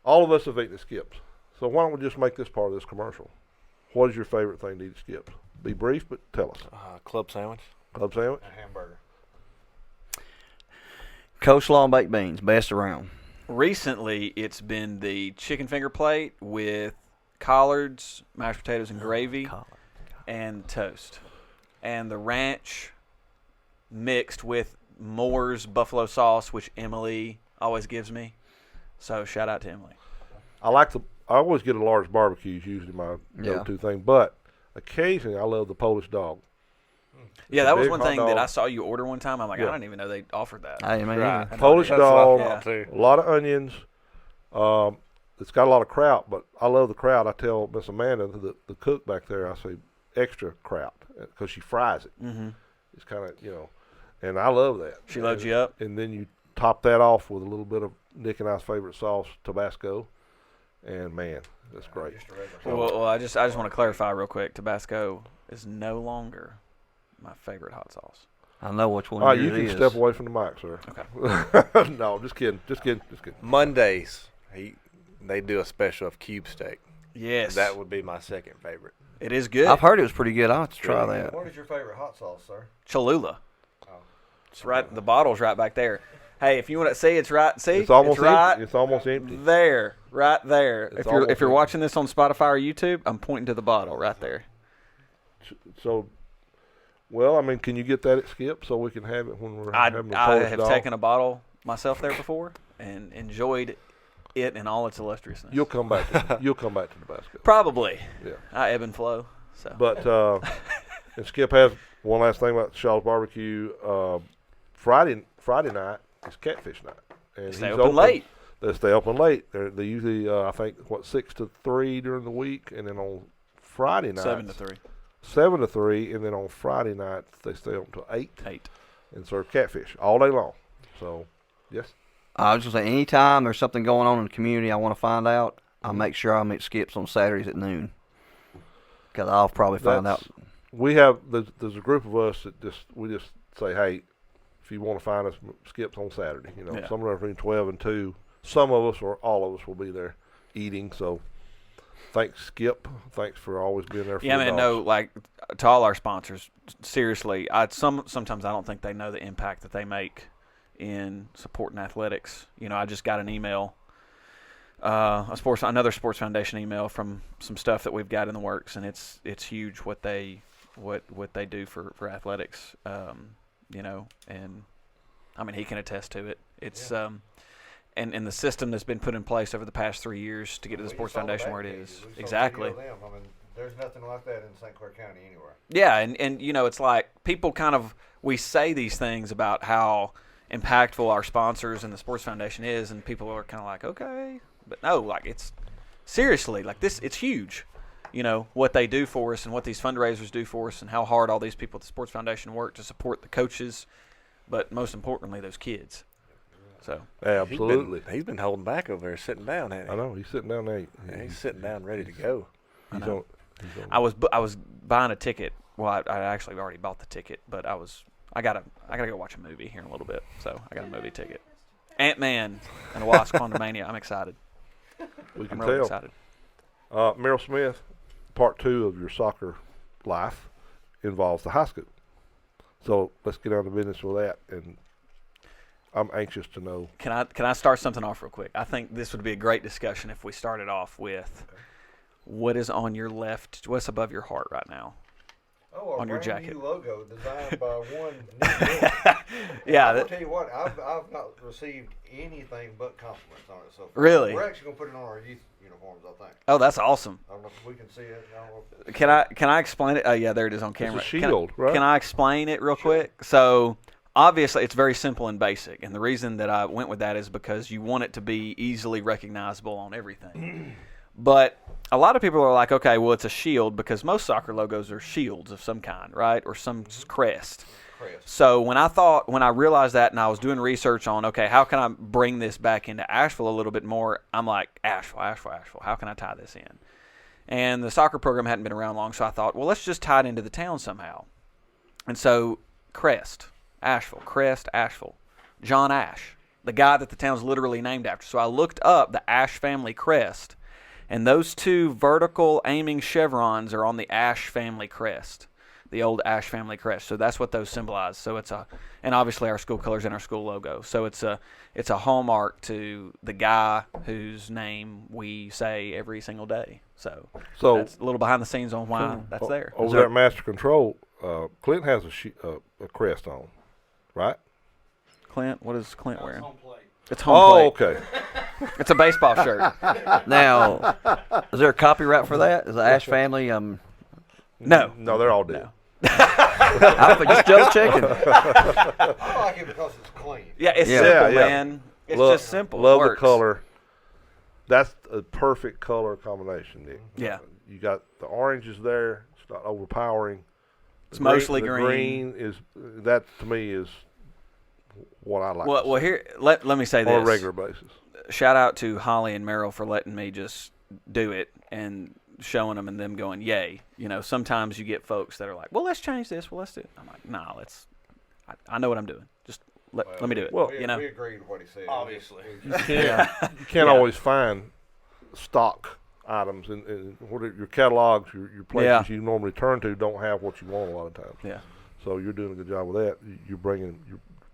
of us have eaten at Skip's. So why don't we just make this part of this commercial? What is your favorite thing to eat at Skip's? Be brief, but tell us. Club sandwich. Club sandwich? A hamburger. Coleslaw and baked beans, best around. Recently, it's been the chicken finger plate with collards, mashed potatoes and gravy, and toast. And the ranch mixed with Moore's buffalo sauce, which Emily always gives me. So shout out to Emily. I always get a large barbecue is usually my go-to thing, but occasionally I love the Polish dog. Yeah, a that was big one hot thing that dog. I saw you order one time. I'm like, Yeah. I didn't even know they offered that. I didn't Right. either. Polish That's what I dog, thought, too. a lot of onions. It's got a lot of kraut, but I love the kraut. I tell Miss Amanda, the cook back there, I say extra kraut because she fries it. Mm-hmm. It's kind of, and I love that. She loads you up. And then you top that off with a little bit of Nick and I's favorite sauce, Tabasco, and man, that's great. Just a regular. Well, I just want to clarify real quick. Tabasco is no longer my favorite hot sauce. I know which one All right, yours you can is. step away from the mic, sir. Okay. No, just kidding. Mondays, they do a special of cube steak. Yes. That would be my second favorite. It is good. I've heard it was pretty good. I'll have to try Really that. What is your favorite hot sauce, sir? Cholula. Oh. It's right. The bottle's right back there. Hey, if you want to see, it's right. See, It's almost right empty. It's almost empty. there, right there. It's If you're almost empty. watching this on Spotify or YouTube, I'm pointing to the bottle right there. So, well, I mean, can you get that at Skip so we can have it when we're having the I Polish have dog? taken a bottle myself there before and enjoyed it in all its illustriousness. You'll come back. You'll come back to Nebraska. Probably. Yeah. I ebb and flow. So. But and Skip has one last thing about Shaw's Barbecue. Friday night is catfish night, and Stay he's open late. They stay open late. They usually I think 6 to 3 during the week, and then on Friday night 7 to 3. 7 to 3, and then on Friday night they stay open till 8 8. and serve catfish all day long. So yes. I was just saying, anytime there's something going on in the community I want to find out, I'll make sure I meet Skips on Saturdays at noon. Because I'll probably find out. We have there's a group of us that we just say, hey, if you want to find us, Skips on Saturday. You know, Yeah. somewhere between 12 and 2. Some of us or all of us will be there eating. So thanks, Skip. Thanks for always being there for Yeah, the man. dogs. No, like to all our sponsors, seriously, sometimes I don't think they know the impact that they make in supporting athletics. You know, I just got an email, another Sports Foundation email from some stuff that we've got in the works, and it's huge what they do for athletics. You know, and I mean he can attest to it. It's and the system that's been put in place over the past 3 years to get to the Sports Foundation where it is. Exactly. I mean, there's nothing like that in St. Clair County anywhere. Yeah, and you know, it's like people we say these things about how impactful our sponsors and the Sports Foundation is, and people are kind of like, okay, but no, like it's seriously like this. It's huge, you know, what they do for us and what these fundraisers do for us, and how hard all these people at the Sports Foundation work to support the coaches, but most importantly, those kids. So Absolutely. He's been holding back over there, sitting down, hasn't he? I know he's sitting down there. Yeah, he's sitting down, ready to go. He's know. on. I was buying a ticket. Well, I actually already bought the ticket, but I gotta go watch a movie here in a little bit, so I got a movie ticket. Ant-Man and the Wasp: Quantumania. I'm excited. We can I'm really tell. excited. Merrell Smith, part 2 of your soccer life involves the high school. So let's get on to business with that, and I'm anxious to know. Can I start something off real quick? I think this would be a great discussion if we started off with what is on your left, what's above your heart right now. Oh, a On your brand jacket. new logo designed by one Nick Miller. Yeah, I'll that- tell you what, I've not received anything but compliments on it so far. Really? We're actually going to put it on our youth uniforms, I think. Oh, that's awesome. I don't know if we can see it. I don't know if- Can I explain it? Oh yeah, there it is on camera. It's a shield, right? Can I explain it real quick? So obviously it's very simple and basic, and the reason that I went with that is because you want it to be easily recognizable on everything. But a lot of people are like, okay, well it's a shield because most soccer logos are shields of some kind, right, or some crest. Crest. So when I realized that and I was doing research on, okay, how can I bring this back into Asheville a little bit more, I'm like, Asheville, how can I tie this in? And the soccer program hadn't been around long, so I thought, well, let's just tie it into the town somehow. And so crest, Asheville, John Ash, the guy that the town's literally named after. So I looked up the Ash family crest, and those 2 vertical aiming chevrons are on the Ash family crest. The old Ash family crest. So that's what those symbolize. So and obviously our school colors and our school logo. So it's a hallmark to the guy whose name we say every single day. So that's a little behind the scenes on why that's there. Over there at Master Control, Clint has a crest on, right? Clint, what is Clint wearing? Home plate. It's home plate. Okay. It's a baseball shirt. Now, is there a copyright for that? Is the Ash family? No. No, they're all dead. No. I'm just double checking. I like it because it's clean. Yeah, it's Yeah. simple, Yeah. man. It's Love- just simple. It Love the works. color. That's a perfect color combination, Nick. Yeah. You got the orange is there. It's not overpowering. It's mostly the green. green is that to me is what I like. to Well, see here let me say this. on a regular basis. Shout out to Holly and Merrell for letting me just do it and showing them and them going, yay. You know, sometimes you get folks that are like, well, let's change this. Well, let's do it. I'm like, nah, I know what I'm doing. Just let me do it. Well, we, you know? we agreed with what he said. Obviously. You can't always find stock items in what are your catalogs, your places you normally turn to don't have what you want a lot of times. Yeah. So you're doing a good job with that. You're bringing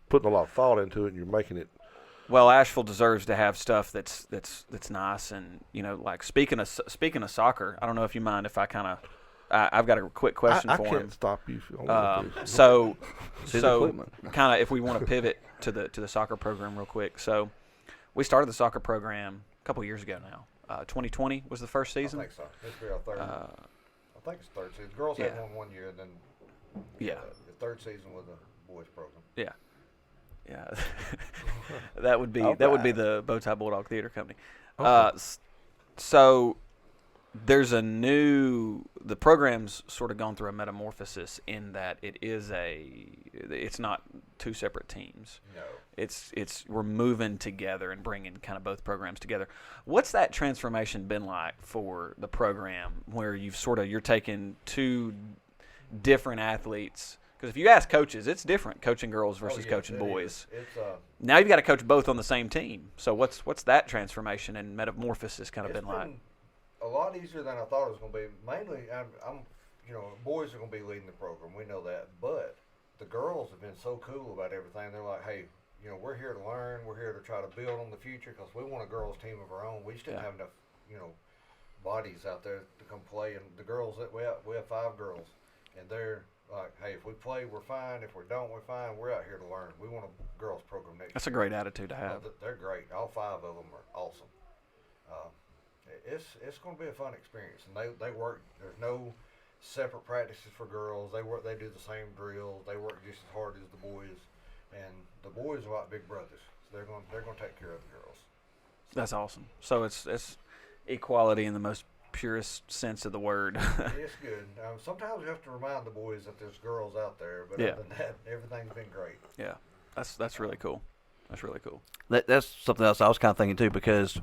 putting a lot of thought into it, and you're making it. Well, Asheville deserves to have stuff that's nice, and like speaking of soccer, I don't know if you mind if I kind of. I've got a quick question I for can't him. stop you if you don't want to. So equipment. kind of if we want to pivot to the soccer program real quick. So we started the soccer program a couple years ago now. 2020 was the first season. I think so. This will be our third. I think it's third season. Girls had one year, and then the third season was a boys program. Yeah. that would be the Bowtie Bulldog Theater Company. Okay. So there's the program's sort of gone through a metamorphosis in that it's not two separate teams. No. We're moving together and bringing kind of both programs together. What's that transformation been like for the program where you're taking two different athletes? Because if you ask coaches, it's different coaching girls versus coaching boys. Now you've got to coach both on the same team. So what's that transformation and metamorphosis kind of been like? A lot easier than I thought it was going to be. Mainly, boys are going to be leading the program. We know that, but the girls have been so cool about everything. They're like, hey, we're here to learn. We're here to try to build on the future because we want a girls' team of our own. We just didn't have enough, bodies out there to come play. And the girls that we have 5 girls, and they're like, hey, if we play, we're fine. If we don't, we're fine. We're out here to learn. We want a girls' program next year. That's a great attitude to have. They're great. All 5 of them are awesome. It's going to be a fun experience, and they work. There's no separate practices for girls. They do the same drills. They work just as hard as the boys, and the boys are like big brothers. So they're going to take care of the girls. That's awesome. So it's equality in the most purest sense of the word. It's good. Sometimes we have to remind the boys that there's girls out there, but other than that, everything's been great. Yeah, that's really cool. That's really cool. That's something else I was kind of thinking too, because,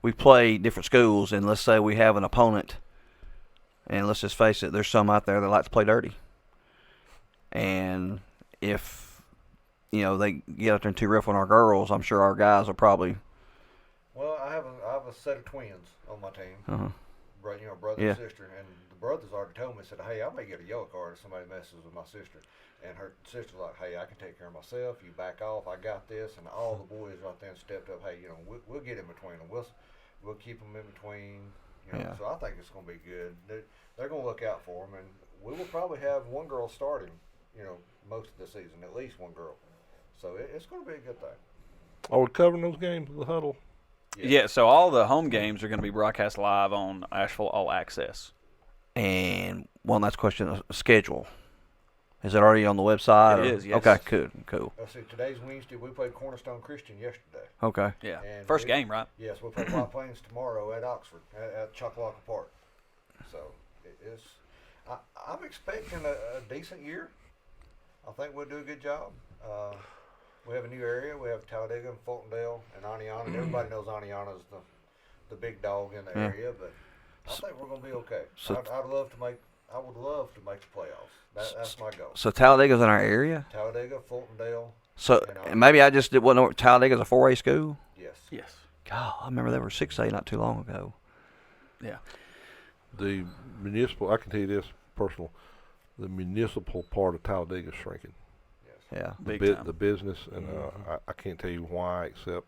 we play different schools, and let's say we have an opponent, and let's just face it, there's some out there that like to play dirty. And if, they get out there and too rough on our girls, I'm sure our guys will probably. Well, I have a set of twins on my team, brother and sister, and the brothers already told me, said, hey, I may get a yellow card if somebody messes with my sister. And her sister's like, hey, I can take care of myself. You back off. I got this. And all the boys right there stepped up. Hey, we'll get in between them. We'll keep them in between. So I think it's going to be good. They're going to look out for them, and we will probably have one girl starting. Most of the season, at least one girl. So it's going to be a good thing. Are we covering those games with the huddle? Yeah. So all the home games are going to be broadcast live on Asheville All Access. And one last question: schedule. Is it already on the website? It is, yes. Okay, cool. Let's see, today's Wednesday. We played Cornerstone Christian yesterday. Okay. Yeah. And First game, right? Yes, we'll play White Plains tomorrow at Oxford, at Chocolaca Park. So I'm expecting a decent year. I think we'll do a good job. We have a new area. We have Talladega and Fultondale and Aniana. And everybody knows Aniana is the big dog in the area, but I think we're going to be okay. So I would love to make the playoffs. That's my goal. So Talladega's in our area? Talladega, Fultondale. So maybe I just didn't know Talladega's a 4A school? Yes. God, I remember they were 6A not too long ago. Yeah. The municipal, I can tell you this personal, the municipal part of Talladega is shrinking. Yeah. The business, and I can't tell you why, except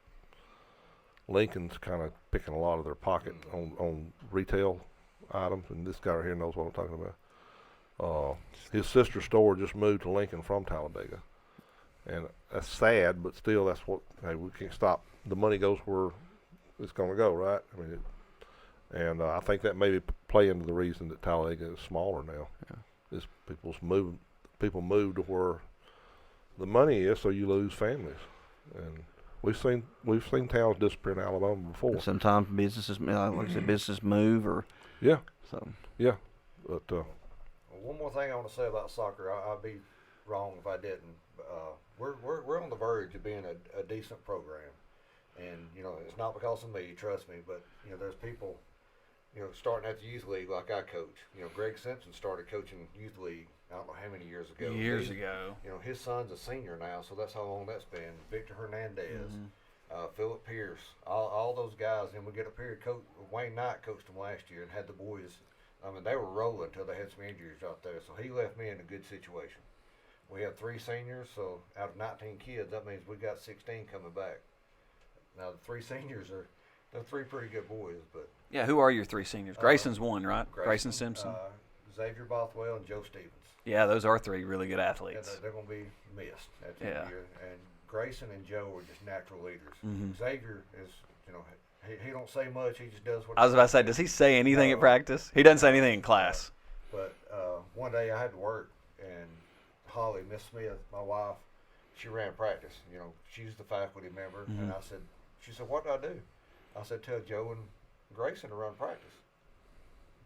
Lincoln's kind of picking a lot of their pocket on retail items, and this guy right here knows what I'm talking about. His sister's store just moved to Lincoln from Talladega, and that's sad, but still, that's what. Hey, we can't stop. The money goes where it's going to go, right? I mean, I think that maybe play into the reason that Talladega is smaller now. Yeah. Is people move to where the money is, so you lose families, and we've seen towns disappear in Alabama before. And sometimes businesses, like I said, businesses move or but one more thing I want to say about soccer. I'd be wrong if I didn't. We're on the verge of being a decent program, and it's not because of me. Trust me, but there's people starting at the youth league like I coach. Greg Simpson started coaching youth league. I don't know how many years ago. His son's a senior now, so that's how long that's been. Victor Hernandez, Philip Pierce, all those guys. And we get up here. Wayne Knight coached them last year and had the boys. I mean, they were rolling until they had some injuries out there. So he left me in a good situation. we have 3 seniors, so out of 19 kids, that means we got 16 coming back. Now the 3 seniors they're 3 pretty good boys, but Yeah, who are your 3 seniors? Grayson's one, right? Grayson Simpson. Xavier Bothwell and Joe Stevens. Yeah, those are 3 really good And athletes. they're going to be missed at the end of the year. And Grayson and Joe are just natural leaders. Mhm. Xavier is, he don't say much. He just does what. I was about to say, does he say anything at practice? He doesn't say anything in class. But one day I had to work, and Holly, Miss Smith, my wife, she ran practice. She's the faculty member, and she said, what do I do? I said, tell Joe and Grayson to run practice.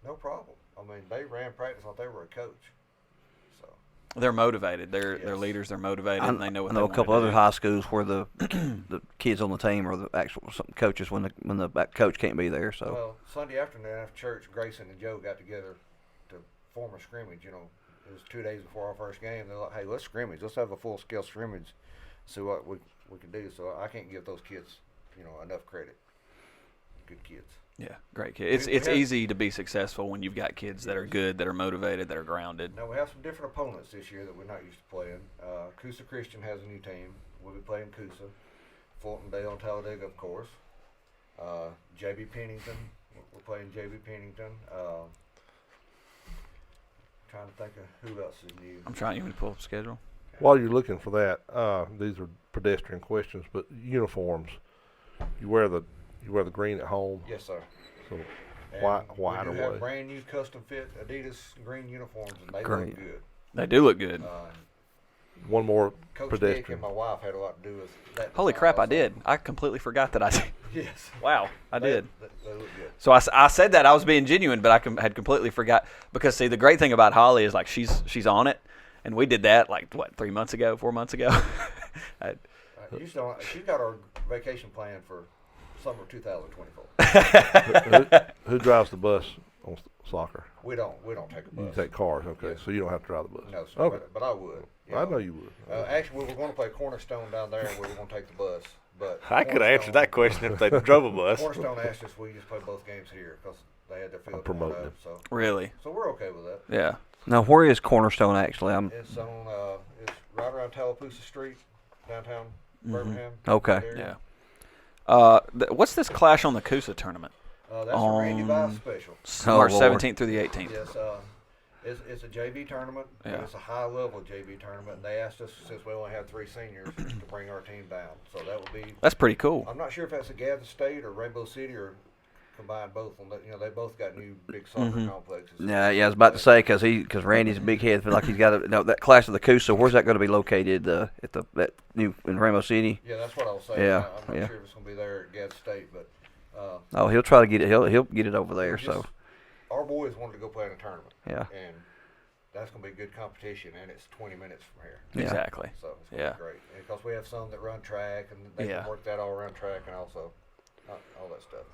No problem. I mean, they ran practice like they were a coach. So They're motivated. They're leaders. They're motivated, and they know what I know they a couple want to other do. high schools where the the kids on the team are the actual some coaches when the coach can't be there. So well, Sunday afternoon after church, Grayson and Joe got together to form a scrimmage. It was 2 days before our first game. They're like, hey, let's scrimmage. Let's have a full-scale scrimmage, see what we can do. So I can't give those kids, enough credit. Good kids. Yeah, great kid. It's easy to be successful when you've got kids that are good, that are motivated, that are grounded. Now, we have some different opponents this year that we're not used to playing. Coosa Christian has a new team. We'll be playing Coosa. Fultondale and Talladega, of course. J.B. Pennington. We're playing J.B. Pennington. Trying to think of who else is new. I'm trying. You want me to pull up the schedule? While you're looking for that, these are pedestrian questions, but uniforms. You wear the green at home. Yes, sir. So And white we do away. have brand new custom fit Adidas green uniforms, and they Great. look good. They do look good. One more Coach Dick pedestrian. and my wife had a lot to do with that. Holy design crap, I also. did. I completely forgot that I did. Yes. Wow, I did. They look good. So I said that I was being genuine, but I had completely forgot because see the great thing about Holly is like she's on it, and we did that like what 4 months ago. She got our vacation plan for summer 2024. Who drives the bus on soccer? We don't take a bus. You take cars, okay? Yes. So you don't have to drive the bus. No, sir. Okay. But I would. I know you would. Actually, we were going to play Cornerstone down there, and we were going to take the bus. But I could have answered that question if they drove a bus. Cornerstone asked us we just play both games here because they had their field promoting torn it. up. Really? So we're okay with that. Yeah. now where is Cornerstone actually? It's on. It's right around Tallapoosa Street, downtown Birmingham. Okay. area. Yeah. What's this clash on the Coosa tournament? That's a Randy Vice special. Oh, March Lord. 17th through the 18th. Yes, it's a JV tournament. Yeah. And it's a high-level JV tournament. And they asked us, since we only have 3 seniors, to bring our team down. So that will be. That's pretty cool. I'm not sure if that's a Gadsden State or Rainbow City or combined both. They both got new big soccer complexes. Yeah, I was about to say because Randy's a big head. Feel like he's got that class of the Coosa. Where's that going to be located? At that new in Rainbow City. Yeah, that's what I was saying. Yeah, I'm yeah. not sure if it's going to be there at Gadsden State, but Oh, he'll try to get it. He'll get it over there. So our boys wanted to go play in a tournament. yeah. And that's going to be good competition, and it's 20 minutes from here. Yeah. Exactly. So it's going to be great. Because we have some that run track, and they Yeah. can work that all around track and also all that stuff.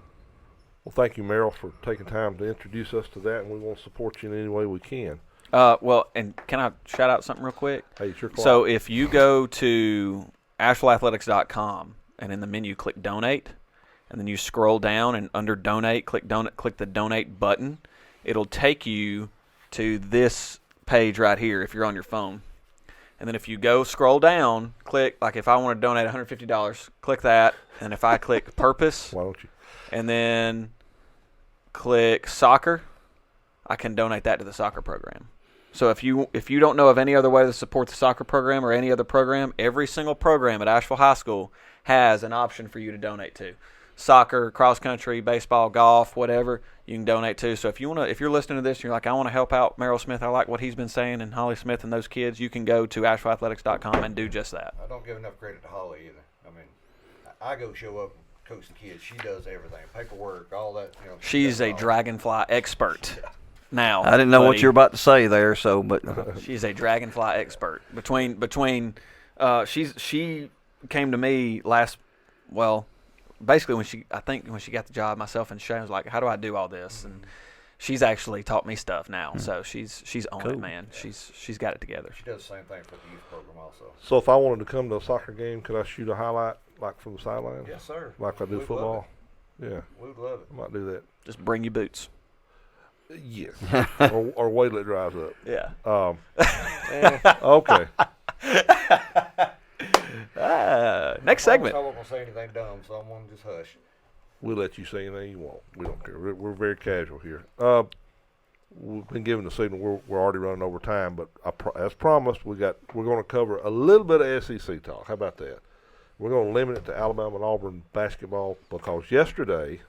Well, thank you, Merrell, for taking time to introduce us to that, and we want to support you in any way we can. Well, and can I shout out something real quick? Hey, it's your clock. So if you go to AshvilleAthletics.com and in the menu click Donate, and then you scroll down and under Donate, click the Donate button, it'll take you to this page right here if you're on your phone. And then if you go scroll down, click, like if I want to donate $150, click that. And if I click Purpose Why don't you? and then click Soccer, I can donate that to the soccer program. So if you don't know of any other way to support the soccer program or any other program, every single program at Asheville High School has an option for you to donate to. Soccer, cross country, baseball, golf, whatever you can donate to. So if you're listening to this and you're like, I want to help out Merrell Smith, I like what he's been saying, and Holly Smith and those kids, you can go to AshevilleAthletics.com and do just that. I don't give enough credit to Holly either. I mean, I go show up and coach the kids. She does everything, paperwork, all that. She's does a it all. dragonfly expert. Now, I didn't know what buddy. you were about to say there. So, but She's a dragonfly expert. She came to me basically when she got the job, myself and Shane was like, how do I do all this? And she's actually taught me stuff now. So she's on it, man. She's got it together. She does the same thing for the youth program also. So if I wanted to come to a soccer game, could I shoot a highlight like from the sidelines? Yes, sir. Like I do We'd football? love Yeah, We would love it. I might do that. Just bring your boots. Yes. or wait till it dries up. Yeah. Okay. Next segment. I won't gonna say anything dumb, so I'm gonna just hush. We'll let you say anything you want. We don't care. We're very casual here. We've been given the signal. We're already running over time, but as promised, we're going to cover a little bit of SEC talk. How about that? We're going to limit it to Alabama and Auburn basketball because yesterday,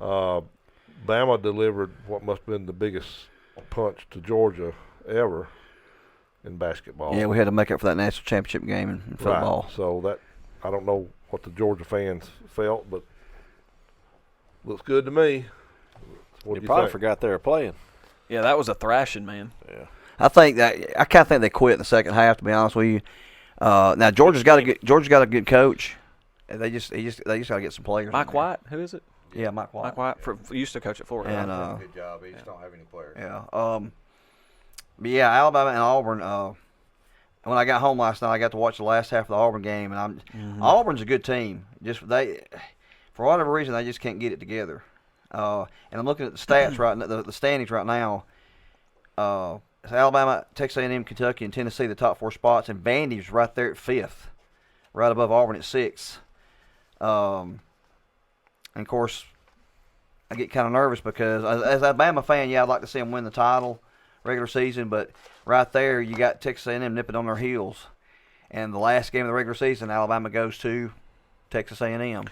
Bama delivered what must have been the biggest punch to Georgia ever in basketball. Yeah, we had to make up for that national championship game in football. Right. So that I don't know what the Georgia fans felt, but looks good to me. What You do probably think? forgot they were playing. Yeah, that was a thrashing, man. Yeah. I kind of think they quit in the second half. To be honest with you, now Georgia's got a good coach. They just got to get some players. Mike White, who is it? Yeah, Mike White. Mike White used to coach at Florida. And, They're doing a good job. They just don't have any players. Yeah. But yeah, Alabama and Auburn. When I got home last night, I got to watch the last half of the Auburn game, and Auburn's a good team. Just for whatever reason, they just can't get it together. And I'm looking at the stats right now, the standings right now. It's Alabama, Texas A&M, Kentucky, and Tennessee, the top 4 spots, and Vandy's right there at 5th, right above Auburn at 6th. And of course, I get kind of nervous because as an Alabama fan, I'd like to see them win the title regular season, but right there you got Texas A&M nipping on their heels. And the last game of the regular season, Alabama goes to Texas A&M.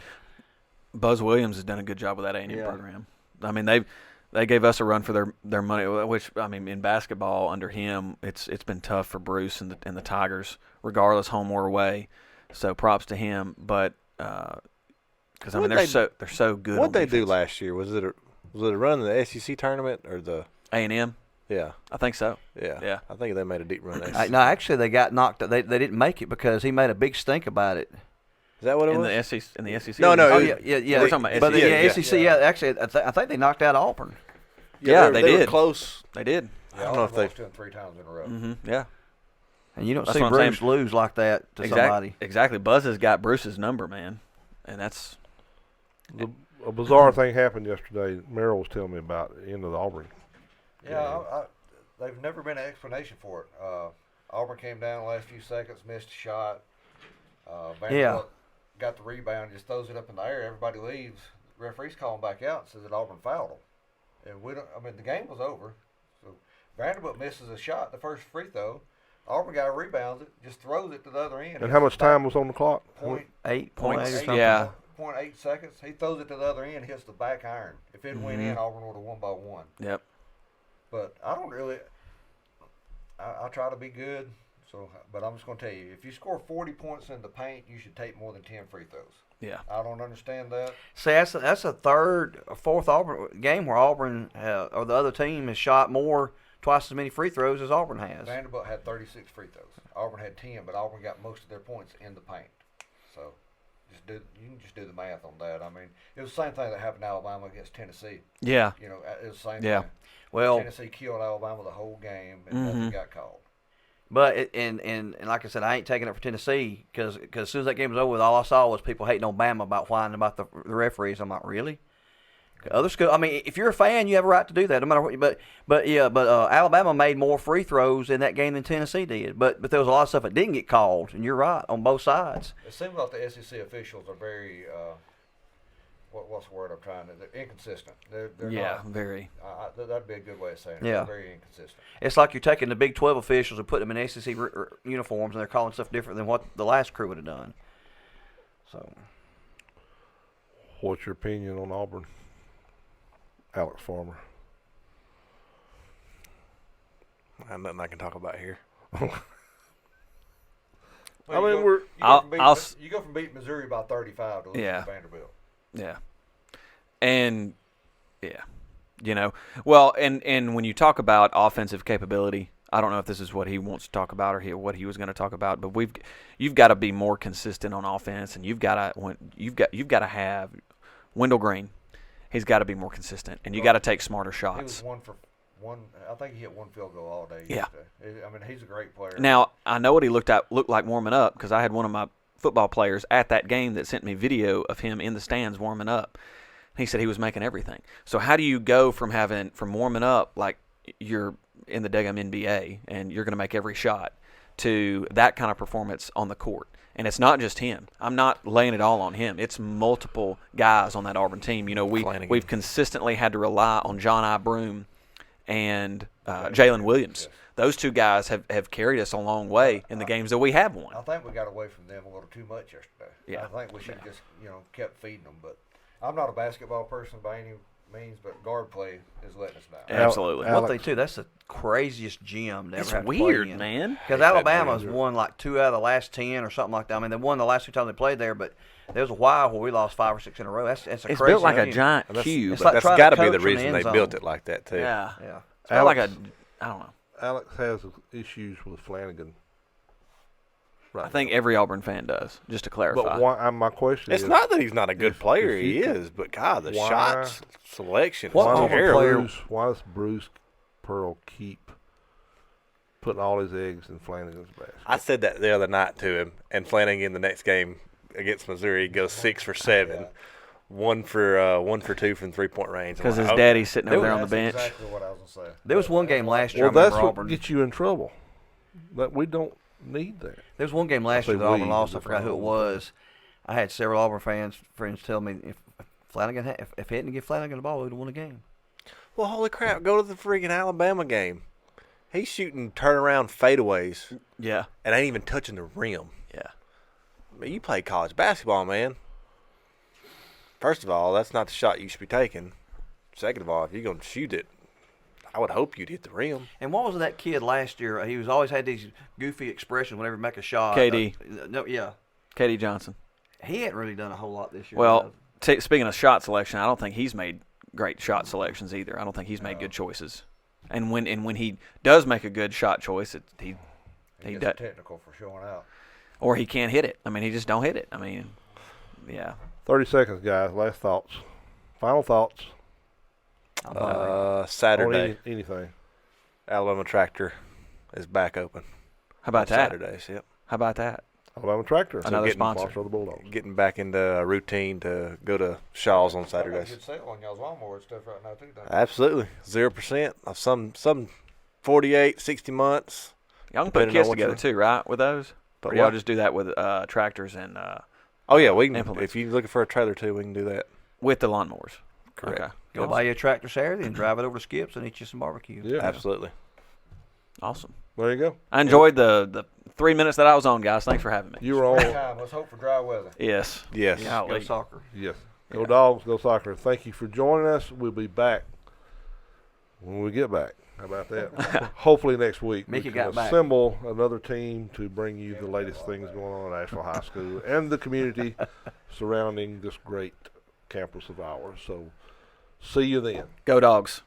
Buzz Williams has done a good job with that A&M Yeah. program. I mean, they gave us a run for their money, which, I mean, in basketball under him, it's been tough for Bruce and the Tigers, regardless home or away. So props to him, but because I mean they're so good. What they do defense. last year was it a run in the SEC tournament or the A&M, yeah I think so. yeah Yeah. I think they made a deep run. In the SEC. No, actually, they got knocked. They didn't make it because he made a big stink about it. Is that what it In was? the SEC, No, no, Oh it- yeah. We're talking about But SEC. yeah, SEC. Yeah, actually, I think they knocked out Auburn. Yeah, they they were did. close. They did. I don't know if they. lost to them 3 times in a row. Mm-hmm. Yeah. And you don't That's see what I'm Bruce saying. lose like that to somebody. Exactly. Buzz has got Bruce's number, man, and that's A bizarre thing happened yesterday. Merrell was telling me about the end of the Auburn. Yeah, they've never been an explanation for it. Auburn came down the last few seconds, missed a shot. Vanderbilt got the rebound, just throws it up in the air. Everybody leaves. The referee's calling back out and says that Auburn fouled them. And we don't. I mean, the game was over. So Vanderbilt misses a shot, the first free throw. Auburn guy rebounds it, just throws it to the other end. And how much time was on the clock? Point 8 Points. or something. Yeah. 0.8 seconds. He throws it to the other end, hits the back iron. If it went in, Auburn would have won by 1. yep. But I don't really. I try to be good. So, but I'm just going to tell you, if you score 40 points in the paint, you should take more than 10 free throws. Yeah. I don't understand that. See, that's a fourth Auburn game where Auburn or the other team has shot twice as many free throws as Auburn has. Vanderbilt had 36 free throws. Auburn had 10, but Auburn got most of their points in the paint. So, you can just do the math on that. I mean, it was the same thing that happened in Alabama against Tennessee. Yeah. You know, it was the same Yeah. thing. Well, Tennessee killed Alabama the whole game, and nothing got called. but and like I said, I ain't taking it for Tennessee because as soon as that game was over, all I saw was people hating on Bama about whining about the referees. I'm like, really? Other school. I mean, if you're a fan, you have a right to do that, no matter what. But Alabama made more free throws in that game than Tennessee did. But there was a lot of stuff that didn't get called, and you're right on both sides. It seems like the SEC officials are very, what's the word I'm trying to? They're inconsistent. They're Yeah. not. Very. That'd be a good way of saying it. Yeah. They're very inconsistent. It's like you're taking the Big 12 officials and putting them in SEC uniforms, and they're calling stuff different than what the last crew would have done. So, What's your opinion on Auburn? Alex Farmer. I have nothing I can talk about here. I mean, we're. You go from beating Missouri by 35 to losing Yeah. to Vanderbilt. Yeah. And yeah. You know, well, and when you talk about offensive capability, I don't know if this is what he wants to talk about or what he was going to talk about, but you've got to be more consistent on offense, and you've got to have Wendell Green. He's got to be more consistent, and you got to take smarter He was shots. 1 for 1. I think he hit 1 field goal all day. Yeah. Yesterday. I mean, he's a great player. Now I know what he looked like warming up because I had one of my football players at that game that sent me video of him in the stands warming up. He said he was making everything. So how do you go from warming up like you're in the daggum NBA and you're going to make every shot to that kind of performance on the court? And it's not just him. I'm not laying it all on him. It's multiple guys on that Auburn team. You know, we've consistently had to rely on John I. Broom and Jalen Williams. Those two guys have carried us a long way in the games that we have won. I think we got away from them a little too much yesterday. Yeah. I think we should have just, kept feeding them. But I'm not a basketball person by any means, but guard play is letting us down. Absolutely. One thing, too, that's the craziest gym to ever It's have to weird, play in. man. Because Alabama's won like 2 out of the last 10 or something like that. I mean, they won the last 2 times they played there, but there was a while where we lost 5 or 6 in a row. That's a It's crazy built like a gym. giant cube. It's like That's trying got to to be the coach from the reason end they zone. built it like that too. Yeah. Yeah. It's built like Alex, I don't know. Alex has issues with Flanagan. Right. I think every Auburn fan does, just to clarify. But why, my question It's is, not that he's not a good player. if He you could- is, but God, the why- shot selection What is Auburn terrible. why does Bruce Pearl keep putting all his eggs in Flanagan's basket? I said that the other night to him, and Flanagan the next game against Missouri goes 6 for 7, 1 for 2 from 3-point range. I'm Because like, his okay. daddy's sitting over there on the That's bench. exactly what I was going to say. There was one game last year, Well, I that's remember what Auburn. gets you in trouble. That we don't need that. There was one game last say year that Auburn we, lost. I but forgot who it Auburn. was. I had several Auburn friends tell me if Flanagan if he hadn't give Flanagan the ball, we would have won the game. Well, holy crap, go to the freaking Alabama game. He's shooting turnaround fadeaways Yeah. and ain't even touching the rim. Yeah. I mean, you play college basketball, man. First of all, that's not the shot you should be taking. Second of all, if you're going to shoot it, I would hope you'd hit the rim. And what was that kid last year? He was always had these goofy expressions whenever he make a shot. KD. No, yeah. KD Johnson. He hadn't really done a whole lot this year. Well, speaking of shot selection, I don't think he's made great shot selections either. I don't think he's made good choices. And when he does make a good shot choice, he He does, gets technical for showing out. or he can't hit it. I mean, he just don't hit it. I mean, yeah. 30 seconds, guys. Last thoughts. Final thoughts Saturday, on anything. Alabama Tractor is back open. How about on that? Saturdays, yep. How about that? Alabama Tractor. Another getting sponsor. of the Bulldogs. Getting back into a routine to go to Shaw's on I got a Saturdays. good sale on y'all's lawnmower and stuff right now, too, don't you? Absolutely. 0%. Of some 48, 60 months. Y'all can put Depending on kits what together you're- too, right? With those, But or y'all what? just do that with tractors and Oh, yeah. We can. Implements. If you're looking for a trailer, too, we can do that. with the lawnmowers. Correct. Okay. Go buy you a tractor Saturday and drive it over to Skips and eat you some barbecue. Yeah. Absolutely. Awesome. There you go. I enjoyed the 3 minutes that I was on, guys. Thanks for having me. You were on. Time. Let's hope for dry weather. Yes. Yes. Yeah. Go soccer. Yes. Go Dogs, go soccer. Thank you for joining us. We'll be back when we get back. How about that? Hopefully next week Mickey we can got back. assemble another team to bring you the latest things going on at Asheville High School and the community surrounding this great campus of ours. So see you then. Go Dogs.